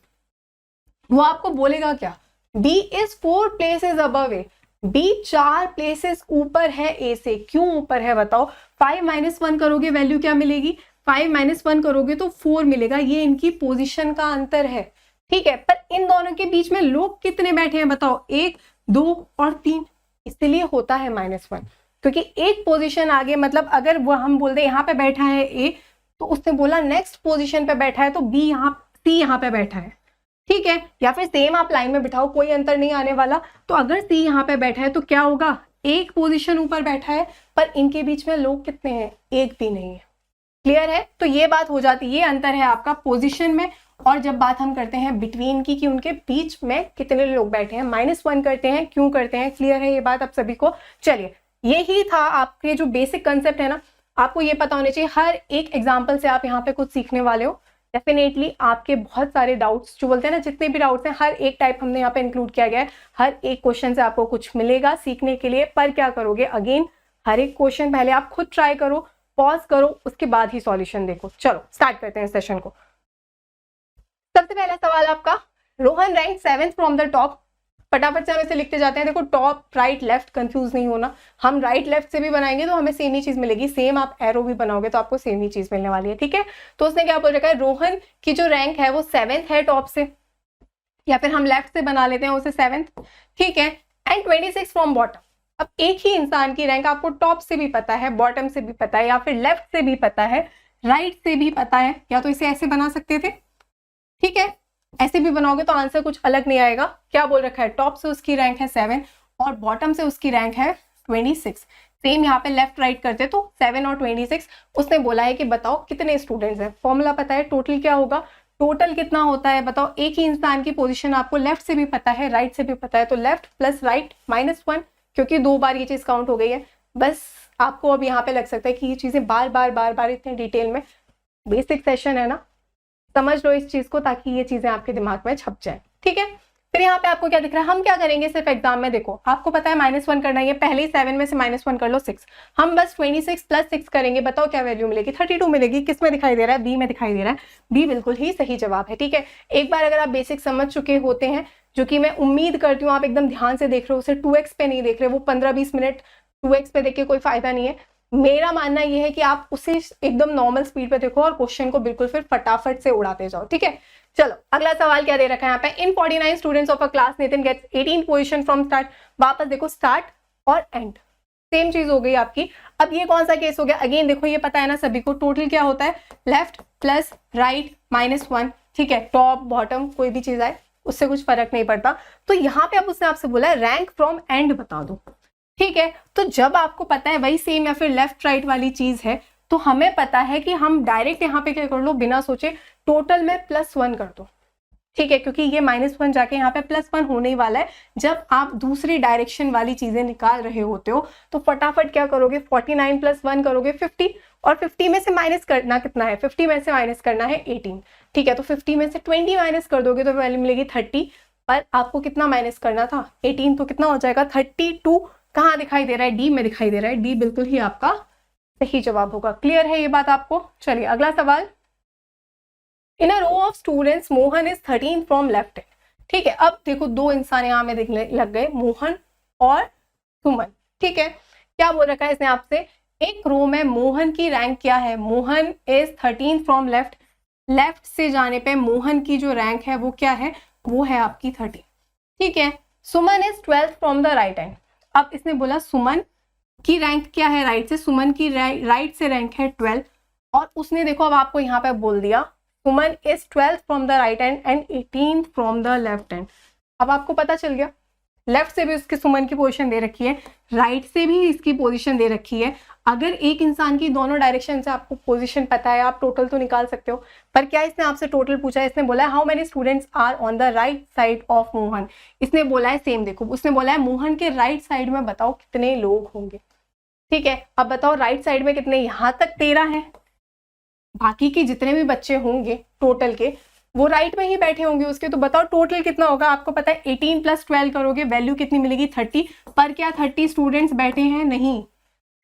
वो आपको बोलेगा क्या? B is 4 places above A, B 4 places ऊपर है ए से। क्यों ऊपर है बताओ? 5 - 1 करोगे वैल्यू क्या मिलेगी? 5 - 1 करोगे तो 4 मिलेगा। ये इनकी पोजीशन का अंतर है। ठीक है, पर इन दोनों के बीच में लोग कितने बैठे हैं बताओ? 1 2 और 3, इसलिए होता है -1, क्योंकि एक पोजीशन आगे, मतलब अगर वो हम बोल दे यहाँ पे बैठा है ए, तो उसने बोला नेक्स्ट पोजीशन पे बैठा है, तो बी यहाँ, सी यहाँ पे बैठा है। ठीक है, या फिर सेम आप लाइन में बिठाओ, कोई अंतर नहीं आने वाला। तो अगर सी यहाँ पे बैठा है तो क्या होगा? एक पोजीशन ऊपर बैठा है, पर इनके बीच में लोग कितने हैं? एक भी नहीं है। क्लियर है? तो ये बात हो जाती है, ये अंतर है आपका पोजीशन में। और जब बात हम करते हैं बिटवीन की, कि उनके बीच में कितने लोग बैठे हैं, -1 करते हैं। क्यों करते हैं? क्लियर है ये बात आप सभी को? चलिए, यही था आपके जो बेसिक कंसेप्ट है ना, आपको ये पता होने चाहिए। हर एक एग्जाम्पल से आप यहाँ पे कुछ सीखने वाले हो। डेफिनेटली आपके बहुत सारे डाउट्स, जो बोलते हैं ना, जितने भी डाउट्स हैं, हर एक टाइप हमने यहाँ पे इंक्लूड किया गया है। हर एक क्वेश्चन से आपको कुछ मिलेगा सीखने के लिए। पर क्या करोगे? अगेन हर एक क्वेश्चन पहले आप खुद ट्राई करो, पॉज करो, उसके बाद ही सॉल्यूशन देखो। चलो स्टार्ट करते हैं सेशन को। सबसे पहला सवाल आपका, Rohan rank 7th from the top. फटाफट से हम इसे लिखते जाते हैं। देखो, टॉप राइट लेफ्ट कंफ्यूज नहीं होना, हम राइट लेफ्ट से भी बनाएंगे तो हमें सेम ही चीज मिलेगी। सेम आप एरो भी बनाओगे तो आपको सेम ही चीज मिलने वाली है। ठीक है, तो उसने क्या बोल रखा है? रोहन की जो रैंक है वो 7th है टॉप से, या फिर हम लेफ्ट से बना लेते हैं उसे 7th। ठीक है, एंड 26 फ्रॉम बॉटम। अब एक ही इंसान की रैंक आपको टॉप से भी पता है, बॉटम से भी पता है, या फिर लेफ्ट से भी पता है, राइट से भी पता है, या तो इसे ऐसे बना सकते थे। ठीक है, ऐसे भी बनाओगे तो आंसर कुछ अलग नहीं आएगा। क्या बोल रखा है? टॉप से उसकी रैंक है 7 और बॉटम से उसकी रैंक है 26। सेम यहाँ पे लेफ्ट राइट करते तो 7 और 26। उसने बोला है कि बताओ कितने स्टूडेंट्स हैं। फॉर्मूला पता है, टोटल क्या होगा? टोटल कितना होता है बताओ? एक ही इंसान की पोजीशन आपको लेफ्ट से भी पता है, राइट से भी पता है, तो लेफ्ट प्लस राइट -1, क्योंकि 2 बार ये चीज काउंट हो गई है। बस आपको अब यहाँ पे लग सकता है कि ये चीजें बार बार इतने डिटेल में, बेसिक सेशन है ना, समझ लो इस चीज को, ताकि ये चीजें आपके दिमाग में छप जाए। ठीक है, फिर यहाँ पे आपको क्या दिख रहा है? हम क्या करेंगे सिर्फ एग्जाम में, देखो आपको पता है -1 करना है, पहले ही 7 में से -1 कर लो 6। हम बस 26 + 6 करेंगे, बताओ क्या वैल्यू मिलेगी? 32 मिलेगी। किस में दिखाई दे रहा है? बी में दिखाई दे रहा है। बी बिल्कुल ही सही जवाब है। ठीक है, एक बार अगर आप बेसिक समझ चुके होते हैं, जो कि मैं उम्मीद करती हूँ आप एकदम ध्यान से देख रहे हो, उसे 2x पे नहीं देख रहे, वो 15-20 मिनट 2x पे देख के कोई फायदा नहीं है। मेरा मानना यह है कि आप उसे एकदम नॉर्मल स्पीड पे देखो और क्वेश्चन को बिल्कुल फिर फटाफट से उड़ाते जाओ। ठीक है, चलो अगला सवाल क्या दे रखा है यहाँ पे? In 49 students of a class Nitin gets 18 position from start. वापस देखो, स्टार्ट और एंड सेम चीज हो गई आपकी। अब ये कौन सा केस हो गया? अगेन देखो, ये पता है ना सभी को, टोटल क्या होता है? Left plus right -1। ठीक है, टॉप बॉटम कोई भी चीज आए उससे कुछ फर्क नहीं पड़ता। तो यहाँ पे अब उसने आपसे बोला रैंक फ्रॉम एंड बता दो। ठीक है, तो जब आपको पता है वही सेम या फिर लेफ्ट राइट वाली चीज है, तो हमें पता है कि हम डायरेक्ट यहाँ पे क्या कर लो, बिना सोचे टोटल में +1 कर दो। ठीक है, क्योंकि ये -1 जाके यहाँ पे +1 होने ही वाला है। जब आप दूसरी डायरेक्शन वाली चीजें निकाल रहे होते हो तो फटाफट क्या करोगे, 49 + 1 करोगे 50, और 50 में से माइनस करना कितना है, 50 में से माइनस करना है 18। ठीक है, तो 50 में से 20 माइनस कर दोगे तो वैल्यू मिलेगी 30, पर आपको कितना माइनस करना था, 18, तो कितना हो जाएगा 32। कहाँ दिखाई दे रहा है, डी में दिखाई दे रहा है। डी बिल्कुल ही आपका सही जवाब होगा। क्लियर है ये बात आपको? चलिए अगला सवाल। In a row of students Mohan is 13 from left. ठीक है, अब देखो दो इंसान यहाँ में दिखने लग गए, मोहन और सुमन। ठीक है, क्या बोल रखा है इसने आपसे, एक रो में मोहन की रैंक क्या है, Mohan is 13 from left. Left से जाने पे मोहन की जो रैंक है वो क्या है, वो है आपकी 30। ठीक है, Suman is 12 from the right hand. अब इसने बोला सुमन की रैंक क्या है राइट से, सुमन की राइट से रैंक है 12, और उसने देखो अब आपको यहाँ पे बोल दिया Suman is 12 from the right hand and 18 from the left hand. अब आपको पता चल गया, लेफ्ट से भी उसके सुमन की पोजीशन दे रखी है, राइट से भी इसकी पोजीशन दे रखी है। अगर एक इंसान की दोनों डायरेक्शन से आपको पोजीशन पता है, आप टोटल तो निकाल सकते हो। पर क्या इसने आपसे टोटल पूछा है, इसने बोला है how many students are on the right side of Mohan. इसने बोला है सेम, देखो उसने बोला है मोहन के राइट साइड में बताओ कितने लोग होंगे। ठीक है, अब बताओ राइट साइड में कितने, यहाँ तक 13 है, बाकी के जितने भी बच्चे होंगे टोटल के वो राइट में ही बैठे होंगे उसके, तो बताओ टोटल कितना होगा। आपको पता है 18 + 12 करोगे वैल्यू कितनी मिलेगी 30, पर क्या 30 स्टूडेंट्स बैठे हैं, नहीं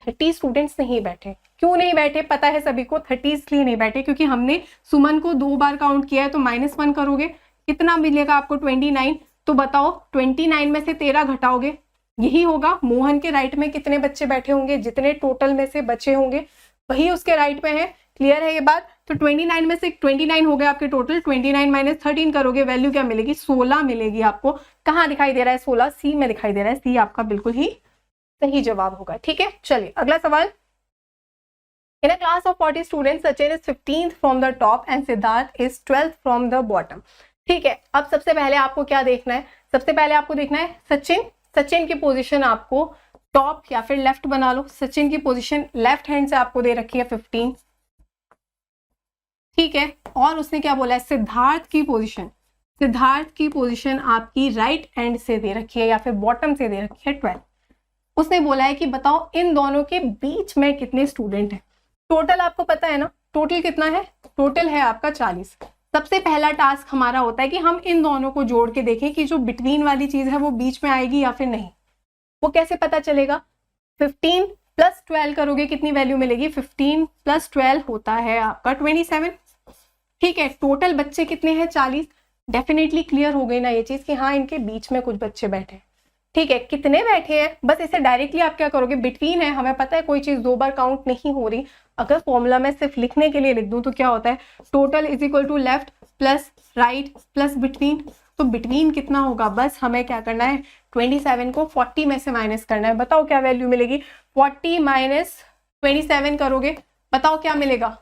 30 स्टूडेंट्स नहीं बैठे। क्यों नहीं बैठे पता है सभी को, 30 इसलिए नहीं बैठे क्योंकि हमने सुमन को 2 बार काउंट किया है, तो -1 करोगे कितना मिलेगा आपको 29। तो बताओ 29 में से 13 घटाओगे, यही होगा मोहन के राइट में कितने बच्चे बैठे होंगे, जितने टोटल में से बच्चे होंगे वही उसके राइट में है। क्लियर है ये बात? तो 29 में से 29 हो गए आपके टोटल, 29 - 13 करोगे वैल्यू क्या मिलेगी, 16 मिलेगी आपको। कहाँ दिखाई दे रहा है 16, सी में दिखाई दे रहा है, सी आपका बिल्कुल ही सही जवाब होगा। ठीक है, चलिए अगला सवाल। In a class of 40 students Sachin is 15th from the top and Siddharth is 12th from the bottom. ठीक है, अब सबसे पहले आपको क्या देखना है, सबसे पहले आपको देखना है सचिन की पोजीशन आपको टॉप या फिर लेफ्ट बना लो। सचिन की पोजीशन लेफ्ट हैंड से आपको दे रखी है 15। ठीक है, और उसने क्या बोला है, सिद्धार्थ की पोजीशन आपकी राइट हैंड से दे रखी है या फिर बॉटम से दे रखी है 12। उसने बोला है कि बताओ इन दोनों के बीच में कितने स्टूडेंट हैं। टोटल आपको पता है ना, टोटल कितना है, टोटल है आपका 40। सबसे पहला टास्क हमारा होता है कि हम इन दोनों को जोड़ के देखें कि जो बिटवीन वाली चीज है वो बीच में आएगी या फिर नहीं। वो कैसे पता चलेगा, 15 + 12 करोगे कितनी वैल्यू मिलेगी, 15 + 12 होता है आपका 27। ठीक है, टोटल बच्चे कितने हैं 40। डेफिनेटली क्लियर हो गई ना ये चीज कि हाँ इनके बीच में कुछ बच्चे बैठे हैं। ठीक है, कितने बैठे हैं, बस इसे डायरेक्टली आप क्या करोगे, बिटवीन है, हमें पता है कोई चीज 2 बार काउंट नहीं हो रही। अगर फॉर्मूला में सिर्फ लिखने के लिए लिख दूं तो क्या होता है, टोटल = लेफ्ट + राइट + बिटवीन। तो बिटवीन कितना होगा, बस हमें क्या करना है 27 को 40 में से माइनस करना है। बताओ क्या वैल्यू मिलेगी, 40 - 27 करोगे, बताओ क्या मिलेगा,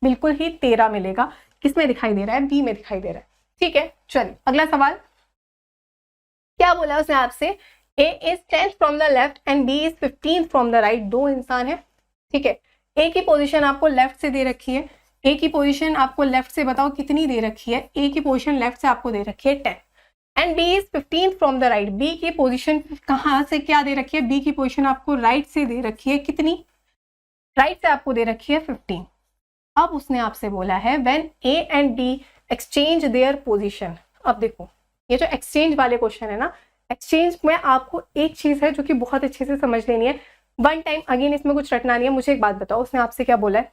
बिल्कुल ही 13 मिलेगा। किसमें दिखाई दे रहा है, बी में दिखाई दे रहा है। ठीक है, चलिए अगला सवाल। क्या बोला उसने आपसे, A is 10th from the left and B is 15th from the right. दो इंसान है। ठीक है, ए की पोजीशन आपको लेफ्ट से दे रखी है, ए की पोजीशन आपको लेफ्ट से बताओ कितनी दे रखी है, ए की पोजीशन लेफ्ट से आपको दे रखी है 10 and B is 15th from the right. B की पोजीशन कहाँ से क्या दे रखी है, बी की पोजीशन आपको राइट से दे रखी है, कितनी, राइट से आपको दे रखी है 15। अब उसने आपसे बोला है when A and B exchange their position. अब देखो ये जो एक्सचेंज वाले क्वेश्चन है ना, एक्सचेंज में आपको एक चीज है जो कि बहुत अच्छे से समझ लेनी है, वन टाइम अगेन इसमें कुछ रटना नहीं है। मुझे एक बात बताओ, उसने आपसे क्या बोला है,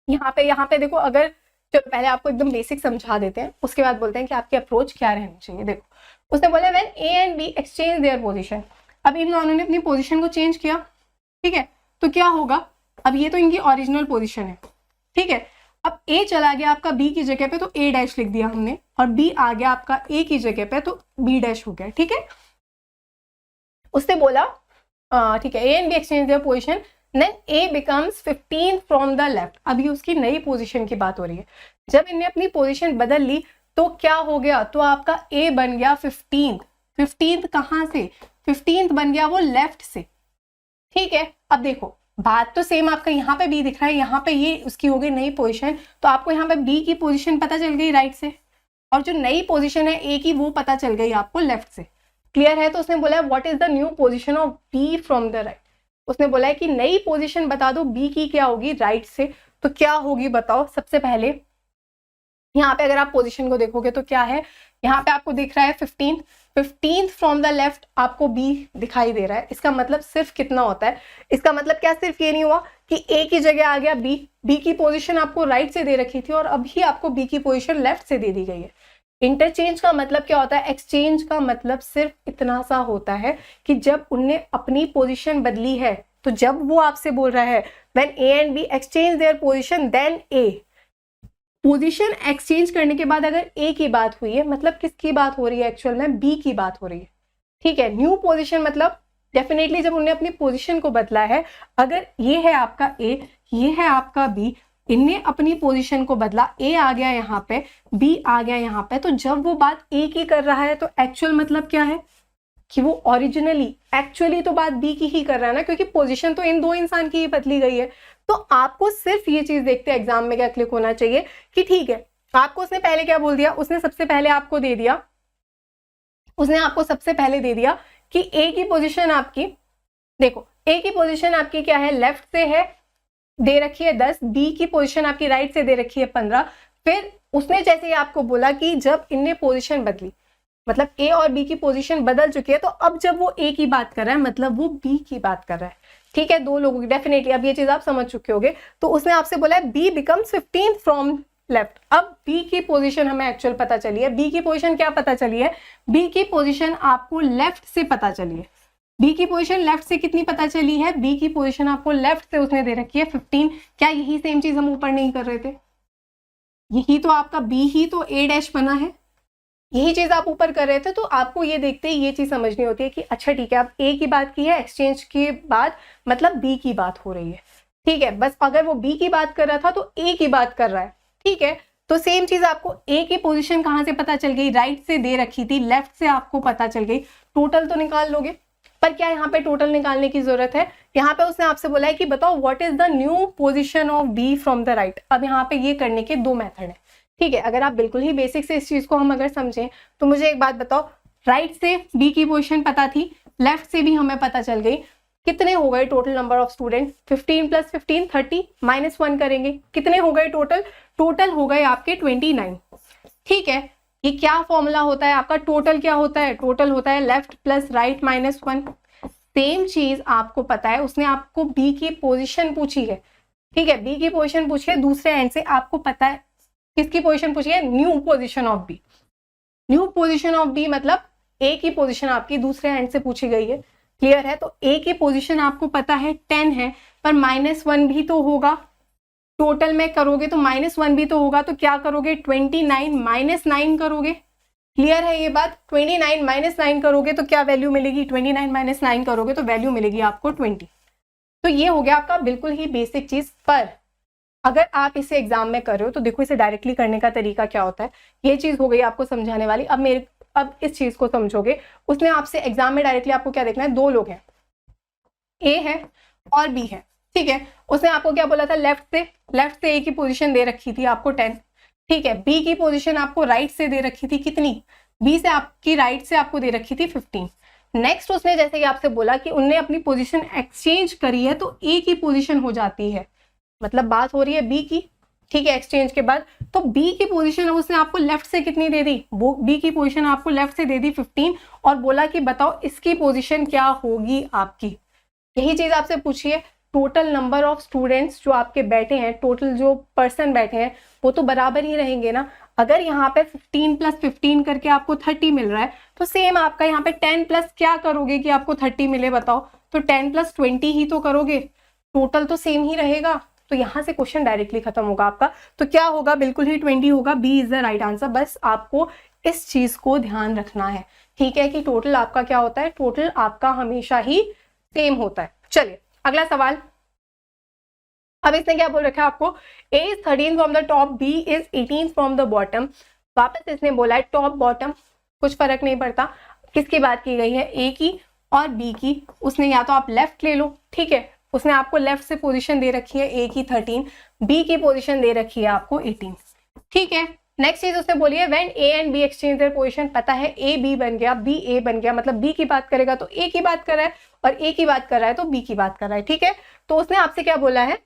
यहाँ पे देखो, अगर चलो पहले आपको एकदम बेसिक समझा देते हैं, उसके बाद बोलते हैं कि आपकी अप्रोच क्या रहनी चाहिए। देखो उसने बोला when A and B exchange their position. अब इन दोनों ने अपनी पोजीशन को चेंज किया, ठीक है, तो क्या होगा, अब ये तो इनकी ओरिजिनल पोजीशन है, ठीक है, अब ए चला गया आपका बी की जगह पे तो ए डैश लिख दिया हमने, और बी आ गया आपका ए की जगह पे तो बी डैश हो गया। ठीक है, उसने बोला ठीक है, A and B exchange their position then A becomes 15 from the left. अभी उसकी नई पोजीशन की बात हो रही है, जब इन्हें अपनी पोजीशन बदल ली तो क्या हो गया, तो आपका ए बन गया 15th कहां से, 15th बन गया वो लेफ्ट से। ठीक है, अब देखो बात तो सेम, आपका यहाँ पे बी दिख रहा है, यहाँ पे ये उसकी हो गई नई पोजीशन, तो आपको यहाँ पे बी की पोजीशन पता चल गई राइट से। और जो नई पोजीशन है ए की वो पता चल गई आपको लेफ्ट से। क्लियर है? तो उसने बोला है what is the new position of B from the right. उसने बोला है कि नई पोजीशन बता दो बी की क्या होगी राइट से। तो क्या होगी बताओ? सबसे पहले यहाँ पे अगर आप पोजीशन को देखोगे तो क्या है, यहाँ पे आपको दिख रहा है 15 फ्रॉम द लेफ्ट आपको बी दिखाई दे रहा है। इसका मतलब सिर्फ कितना होता है? इसका मतलब क्या सिर्फ ये नहीं हुआ कि ए की जगह आ गया बी, बी की पोजीशन आपको राइट से दे रखी थी और अभी आपको बी की पोजीशन लेफ्ट से दे दी गई है। इंटरचेंज का मतलब क्या होता है? एक्सचेंज का मतलब सिर्फ इतना सा होता है कि जब उनने अपनी पोजीशन बदली है, तो जब वो आपसे बोल रहा है when A and B exchange their position then A, position exchange करने के बाद अगर ए की बात हुई है, मतलब किसकी बात हो रही है? एक्चुअल में बी की बात हो रही है। ठीक है, न्यू पोजीशन मतलब डेफिनेटली जब उन्होंने अपनी पोजीशन को बदला है, अगर ये है आपका ए, ये है आपका बी, इनने अपनी पोजीशन को बदला, ए आ गया यहाँ पे, बी आ गया यहाँ पे, तो जब वो बात ए की कर रहा है तो एक्चुअल मतलब क्या है कि वो ओरिजिनली एक्चुअली तो बात बी की ही कर रहा है ना, क्योंकि पोजीशन तो इन दो इंसान की ही बदली गई है। तो आपको सिर्फ ये चीज देखते एग्जाम में क्या क्लिक होना चाहिए कि ठीक है, आपको उसने पहले क्या बोल दिया? उसने सबसे पहले आपको दे दिया, उसने आपको सबसे पहले दे दिया कि ए की पोजीशन आपकी, देखो ए की पोजीशन आपकी क्या है? लेफ्ट से है, दे रखी है 10, बी की पोजीशन आपकी राइट से दे रखी है 15। फिर उसने जैसे ही आपको बोला कि जब इनने पोजीशन बदली, मतलब ए और बी की पोजीशन बदल चुकी है, तो अब जब वो ए की बात कर रहा है मतलब वो बी की बात कर रहा है। ठीक है, दो लोगों की, डेफिनेटली अब ये चीज आप समझ चुके होंगे। तो उसने आपसे बोला है बी बिकम्स 15 फ्रॉम लेफ्ट। अब बी की पोजीशन हमें एक्चुअल पता चली है। बी की पोजीशन क्या पता चली है? बी की पोजीशन आपको लेफ्ट से पता चली है। बी की पोजीशन लेफ्ट से कितनी पता चली है? बी की पोजीशन आपको लेफ्ट से उसने दे रखी है 15। क्या यही सेम चीज हम ऊपर नहीं कर रहे थे? यही तो आपका बी ही तो ए डैश बना है, यही चीज आप ऊपर कर रहे थे। तो आपको ये देखते ही ये चीज समझनी होती है कि अच्छा ठीक है, अब ए की बात की है एक्सचेंज के बाद, मतलब बी की बात हो रही है। ठीक है, बस अगर वो बी की बात कर रहा था तो ए की बात कर रहा है। ठीक है, तो सेम चीज आपको ए की पोजीशन कहां से पता चल गई? राइट से दे रखी थी, लेफ्ट से आपको पता चल गई। टोटल तो निकाल लोगे, पर क्या यहाँ पे टोटल निकालने की जरूरत है? यहाँ पे उसने आपसे बोला है कि बताओ what is the new position of B from the right. अब यहाँ पे ये करने के दो मेथड है। ठीक है, अगर आप बिल्कुल ही बेसिक से इस चीज को हम अगर समझें तो मुझे एक बात बताओ, राइट से बी की पोजीशन पता थी, लेफ्ट से भी हमें पता चल गई, कितने हो गए टोटल नंबर ऑफ स्टूडेंट? 15 + 15 30, -1 करेंगे, कितने हो गए टोटल? टोटल हो गए आपके 29। ठीक है, ये क्या फॉर्मूला होता है आपका? टोटल क्या होता है? टोटल होता है लेफ्ट प्लस राइट -1। सेम चीज आपको पता है, उसने आपको बी की पोजीशन पूछी है। ठीक है, बी की पोजीशन पूछी है दूसरे एंड से, आपको पता है किसकी पोजीशन पूछी है? New position of B. New position of B मतलब ए की पोजीशन आपकी दूसरे एंड से पूछी गई है। क्लियर है? तो ए की पोजीशन आपको पता है 10 है, पर -1 भी तो होगा। टोटल में करोगे तो -1 भी तो होगा, तो क्या करोगे? 29 - 9 करोगे। क्लियर है ये बात? 29 - 9 करोगे तो क्या वैल्यू मिलेगी? 29 - 9 करोगे तो वैल्यू मिलेगी आपको 20। तो ये हो गया आपका बिल्कुल ही बेसिक चीज। पर अगर आप इसे एग्जाम में कर रहे हो तो देखो इसे डायरेक्टली करने का तरीका क्या होता है। ये चीज हो गई आपको समझाने वाली। अब इस चीज को समझोगे। उसने आपसे एग्जाम में डायरेक्टली आपको क्या देखना है? दो लोग हैं, ए है और बी है। ठीक है, उसने आपको क्या बोला था? लेफ्ट से ए की पोजीशन दे रखी थी आपको 10। ठीक है, बी की पोजीशन आपको राइट से दे रखी थी कितनी? बी से आपकी राइट से आपको दे रखी थी 15। नेक्स्ट उसने जैसे कि आपसे बोला कि उनने अपनी पोजीशन एक्सचेंज करी है, तो ए की पोजीशन हो जाती है, मतलब बात हो रही है बी की। ठीक है, एक्सचेंज के बाद तो बी की पोजीशन उसने आपको लेफ्ट से कितनी दे दी? वो बी की पोजीशन आपको लेफ्ट से दे दी 15, और बोला कि बताओ इसकी पोजीशन क्या होगी आपकी। यही चीज आपसे पूछी है। टोटल नंबर ऑफ स्टूडेंट्स जो आपके बैठे हैं, टोटल जो पर्सन बैठे हैं, वो तो बराबर ही रहेंगे ना। अगर यहाँ पे 15 + 15 करके आपको 30 मिल रहा है, तो सेम आपका यहाँ पे 10 प्लस क्या करोगे कि आपको 30 मिले? बताओ, तो 10 + 20 ही तो करोगे, टोटल तो सेम ही रहेगा। तो यहाँ से क्वेश्चन डायरेक्टली खत्म होगा आपका। तो क्या होगा? बिल्कुल ही 20 होगा। B is the right answer. बस आपको इस चीज को ध्यान रखना है। ठीक है, कि टोटल आपका क्या होता है? टोटल आपका हमेशा ही सेम होता है। चलिए अगला सवाल। अब इसने क्या बोल रखा है आपको? A is 13 from the top, B is 18 from the bottom. वापस इसने बोला है टॉप बॉटम कुछ फर्क नहीं पड़ता। किसकी बात की गई है? A की और B की। उसने या तो आप लेफ्ट ले लो, ठीक है, उसने आपको लेफ्ट से पोजीशन दे रखी है A की 13, B की पोजीशन दे रखी है आपको 18। ठीक है, नेक्स्ट चीज उसने बोली है when A and B exchange their position, पता है ए बी बन गया, बी ए बन गया, मतलब बी की बात करेगा तो ए की बात कर रहा है और ए की बात कर रहा है तो बी की बात कर रहा है, ठीक है। तो उसने आपसे क्या बोला है,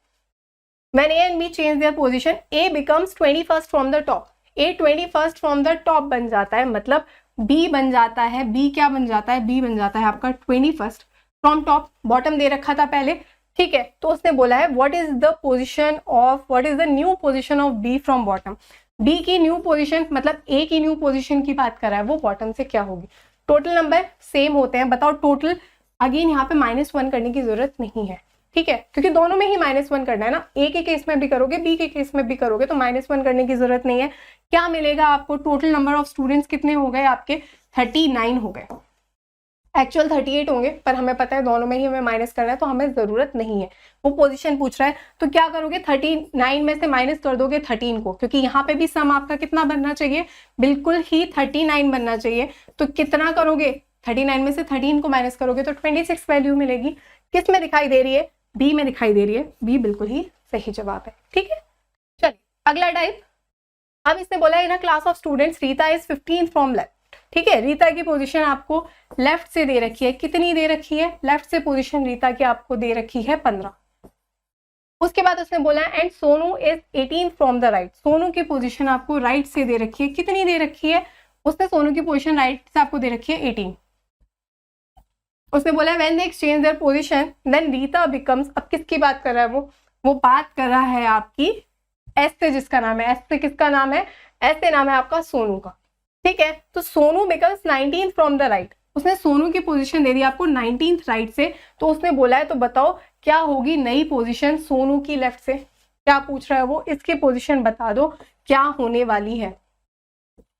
when A and B change their position A becomes 21st from the top, A 21st from the top बन जाता है, मतलब बी बन जाता है, बी क्या बन जाता है, बी बन जाता है आपका 21st फ्रॉम टॉप, बॉटम दे रखा था पहले, ठीक है। तो उसने बोला है what is the position of, what is the new position of B from bottom, B की न्यू पोजीशन मतलब ए की न्यू पोजीशन की बात कर रहा है, वो बॉटम से क्या होगी। टोटल नंबर सेम होते हैं, बताओ टोटल, अगेन यहाँ पे -1 करने की जरूरत नहीं है, ठीक है, क्योंकि दोनों में ही -1 करना है ना, ए के केस में भी करोगे बी के केस में भी करोगे, तो -1 करने की जरूरत नहीं है। क्या मिलेगा आपको, टोटल नंबर ऑफ स्टूडेंट्स कितने हो गए आपके, 39 हो गए, एक्चुअल 38 होंगे, पर हमें पता है दोनों में ही हमें माइनस करना है तो हमें जरूरत नहीं है, वो पोजीशन पूछ रहा है। तो क्या करोगे, 39 में से माइनस कर दोगे 13 को, क्योंकि यहाँ पे भी सम आपका कितना बनना चाहिए, बिल्कुल ही 39 बनना चाहिए। तो कितना करोगे, 39 में से 13 को माइनस करोगे तो 26 वैल्यू मिलेगी। किस में दिखाई दे रही है, बी में दिखाई दे रही है, बी बिल्कुल ही सही जवाब है, ठीक है। चलिए अगला टाइप, अब इसने बोला है in a class of students Rita is 15 from left, ठीक है, रीता की पोजीशन आपको लेफ्ट से दे रखी है, कितनी दे रखी है, लेफ्ट से पोजीशन रीता की आपको दे रखी है 15। उसके बाद उसने बोला है and Sonu is 18 from the right, Sonu की पोजीशन आपको राइट से दे रखी है, कितनी दे रखी है, उसने सोनू की पोजीशन राइट से आपको दे रखी है 18। उसने बोला है when they exchange their position then Rita becomes, अब किसकी बात कर रहा है वो बात कर रहा है आपकी एस से, जिसका नाम है एस से, किसका नाम है, एस से नाम है आपका सोनू का, ठीक है। तो Sonu becomes 19 from the right, उसने सोनू की पोजीशन दे दी आपको 19th राइट से, तो उसने बोला है तो बताओ क्या होगी नई पोजीशन सोनू की लेफ्ट से, क्या पूछ रहा है वो, इसकी पोजीशन बता दो क्या होने वाली है।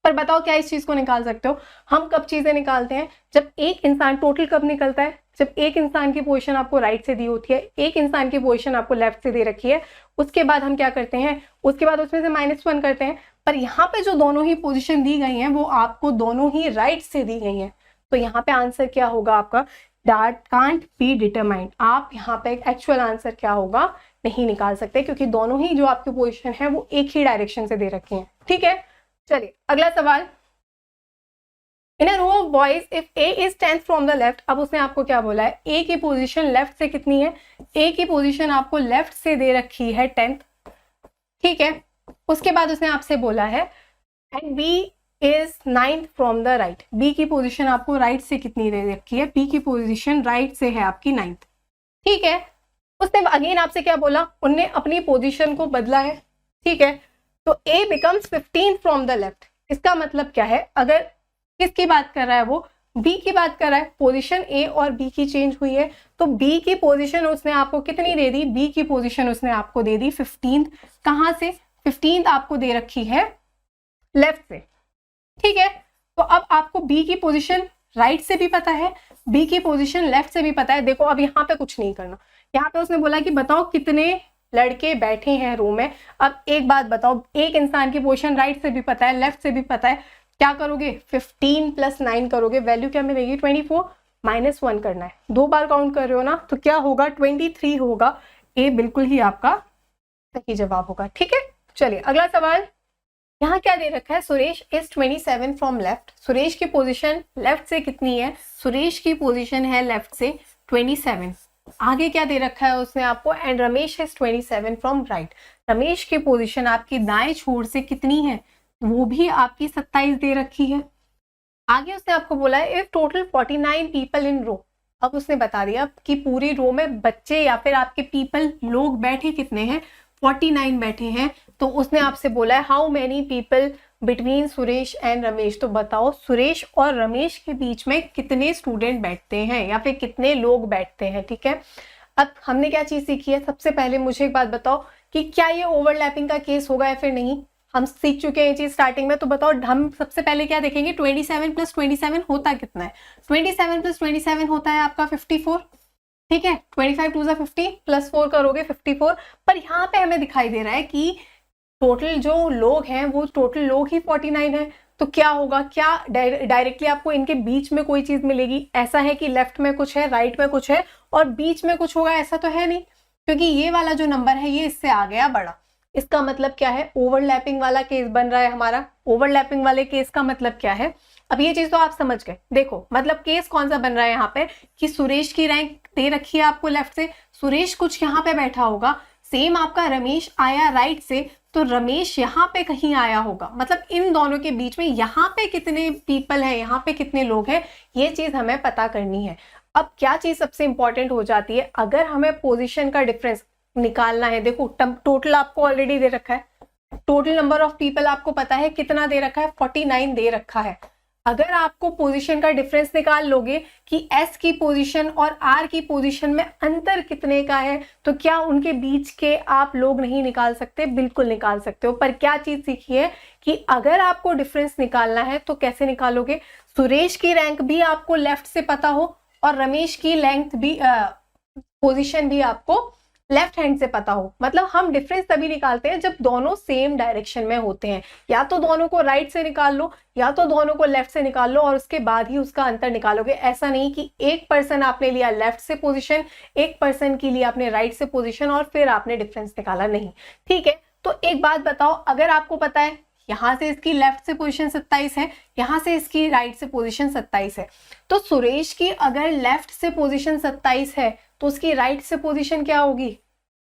पर बताओ क्या इस चीज को निकाल सकते हो, हम कब चीजें निकालते हैं, जब एक इंसान, टोटल कब निकलता है, जब एक इंसान की पोजीशन आपको राइट से दी होती है, एक इंसान की पोजीशन आपको लेफ्ट से दे रखी है, उसके बाद हम क्या करते हैं, उसके बाद उसमें से -1 करते हैं। पर यहाँ पे जो दोनों ही पोजीशन दी गई हैं वो आपको दोनों ही राइट से दी गई हैं, तो यहाँ पे आंसर क्या होगा आपका, दैट कांट बी डिटरमाइंड, आप यहाँ पे एक्चुअल आंसर क्या होगा नहीं निकाल सकते, क्योंकि दोनों ही जो आपकी पोजीशन है वो एक ही डायरेक्शन से दे रखी हैं, ठीक है। चलिए अगला सवाल, in a row of boys if A is 10th from the left, अब उसने आपको क्या बोला है, ए की पोजीशन लेफ्ट से कितनी है, ए की पोजीशन आपको लेफ्ट से दे रखी है 10th, ठीक है। उसके बाद उसने आपसे बोला है and B is 9th from the right, B की पोजीशन आपको राइट से कितनी दे रखी है, बी की पोजीशन राइट से है आपकी 9th, ठीक है। उसने अगेन आपसे क्या बोला, उनने अपनी पोजीशन को बदला है, ठीक है। तो A becomes 15 from the left, इसका मतलब क्या है, अगर किसकी बात कर रहा है वो, B की बात कर रहा है, पोजीशन A और B की चेंज हुई है, तो B की पोजीशन उसने आपको कितनी दे दी, B की पोजीशन उसने आपको दे दी 15th, कहां से, 15th आपको दे रखी है लेफ्ट से, ठीक है। तो अब आपको B की पोजीशन राइट से भी पता है, B की पोजीशन लेफ्ट से भी पता है। देखो अब यहाँ पे कुछ नहीं करना, यहाँ पे उसने बोला कि बताओ कितने लड़के बैठे हैं रो में। अब एक बात बताओ, एक इंसान की पोजीशन राइट से भी पता है, लेफ्ट से भी पता है, क्या करोगे, 15 + 9 करोगे, वैल्यू क्या मिलेगी 24, -1 करना है, 2 बार काउंट कर रहे हो ना, तो क्या होगा 23 होगा, ए बिल्कुल ही आपका सही जवाब होगा, ठीक है। चलिए अगला सवाल, यहाँ क्या दे रखा है, Suresh is 27 from left, Suresh की पोजीशन लेफ्ट से कितनी है, सुरेश की पोजीशन है लेफ्ट से 27, आगे क्या दे रखा है उसने आपको, and Ramesh is 27 from right, Ramesh की पोजीशन आपकी दाएं छोर से कितनी है, वो भी आपकी 27 दे रखी है। आगे उसने आपको बोला है इफ टोटल 49 पीपल इन रो, अब उसने बता दिया कि पूरी रो में बच्चे या फिर आपके पीपल लोग बैठे कितने हैं, 49 बैठे हैं। तो उसने आपसे बोला है how many people between Suresh and Ramesh, तो बताओ सुरेश और रमेश के बीच में कितने स्टूडेंट बैठते हैं या फिर कितने लोग बैठते हैं, ठीक है। अब हमने क्या चीज सीखी है, सबसे पहले मुझे एक बात बताओ कि क्या ये ओवरलैपिंग का केस होगा या फिर नहीं, हम सीख चुके हैं ये चीज स्टार्टिंग में, तो बताओ हम सबसे पहले क्या देखेंगे, 27 + 27 होता कितना है, 27 + 27 होता है आपका 54, ठीक है, 25 2 50 +4 करोगे 54, पर यहाँ पे हमें दिखाई दे रहा है कि टोटल जो लोग हैं वो टोटल लोग ही 49 है, तो क्या होगा, क्या डायरेक्टली आपको इनके बीच में कोई चीज मिलेगी, ऐसा है कि लेफ्ट में कुछ है राइट में कुछ है और बीच में कुछ होगा, ऐसा तो है नहीं, क्योंकि ये वाला जो नंबर है ये इससे आ गया बड़ा, इसका मतलब क्या है, ओवरलैपिंग वाला केस बन रहा है हमारा। ओवरलैपिंग वाले केस का मतलब क्या है, अब ये चीज तो आप समझ गए। देखो मतलब केस कौन सा बन रहा है यहाँ पे कि सुरेश की रैंक दे रखी है आपको लेफ्ट से, सुरेश कुछ यहाँ पे बैठा होगा, सेम आपका रमेश आया राइट से, तो रमेश यहाँ पे कहीं आया होगा। मतलब इन दोनों के बीच में यहाँ पे कितने पीपल हैं, यहाँ पे कितने लोग हैं, ये चीज हमें पता करनी है। अब क्या चीज सबसे इंपॉर्टेंट हो जाती है, अगर हमें पोजीशन का डिफरेंस निकालना है, देखो टोटल आपको ऑलरेडी दे रखा है, टोटल नंबर ऑफ पीपल आपको पता है कितना दे रखा है, 49 दे रखा है। अगर आपको पोजीशन का डिफरेंस निकाल लोगे कि एस की पोजीशन और आर की पोजीशन में अंतर कितने का है, तो क्या उनके बीच के आप लोग नहीं निकाल सकते? बिल्कुल निकाल सकते हो। पर क्या चीज सीखी है कि अगर आपको डिफरेंस निकालना है तो कैसे निकालोगे, सुरेश की रैंक भी आपको लेफ्ट से पता हो और रमेश की लेंथ भी पोजीशन भी आपको लेफ्ट हैंड से पता हो। मतलब हम डिफरेंस तभी निकालते हैं जब दोनों सेम डायरेक्शन में होते हैं। या तो दोनों को राइट से निकाल लो या तो दोनों को लेफ्ट से निकाल लो और उसके बाद ही उसका अंतर निकालोगे। ऐसा नहीं कि एक पर्सन आपने लिया लेफ्ट से पोजीशन, एक पर्सन की लिया आपने राइट से पोजीशन और फिर आपने डिफरेंस निकाला, नहीं। ठीक है, तो एक बात बताओ, अगर आपको पता है यहां से इसकी लेफ्ट से पोजीशन 27 है, यहां से इसकी राइट से पोजीशन 27 है, तो सुरेश की अगर लेफ्ट से पोजीशन 27 है तो उसकी राइट से पोजीशन क्या होगी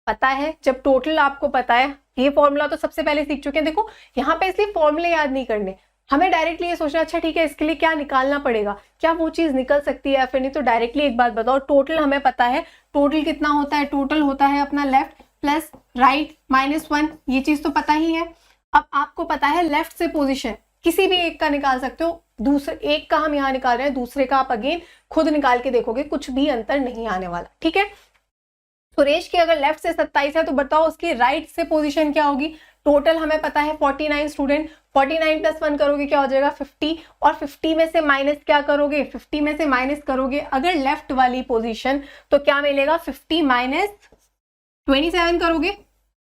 पता है। जब टोटल आपको पता है, ये फॉर्मूला तो सबसे पहले सीख चुके हैं। देखो यहाँ पे इसलिए फॉर्मूले याद नहीं करने, हमें डायरेक्टली ये सोचना, अच्छा ठीक है इसके लिए क्या निकालना पड़ेगा, क्या वो चीज निकल सकती है या फिर नहीं। तो डायरेक्टली एक बात बताओ, टोटल हमें पता है, टोटल कितना होता है, टोटल होता है अपना लेफ्ट प्लस राइट -1, ये चीज तो पता ही है। अब आपको पता है लेफ्ट से पोजीशन किसी भी एक का निकाल सकते हो, दूसरे एक का हम यहाँ निकाल रहे हैं, दूसरे का आप अगेन खुद निकाल के देखोगे, कुछ भी अंतर नहीं आने वाला। ठीक है, सुरेश की अगर लेफ्ट से 27 है तो बताओ उसकी राइट से पोजीशन क्या होगी। टोटल हमें पता है 49 स्टूडेंट, 49 + 1 करोगे क्या हो जाएगा 50, और 50 में से माइनस क्या करोगे, 50 में से माइनस करोगे अगर लेफ्ट वाली पोजीशन तो क्या मिलेगा, 50 - 27 करोगे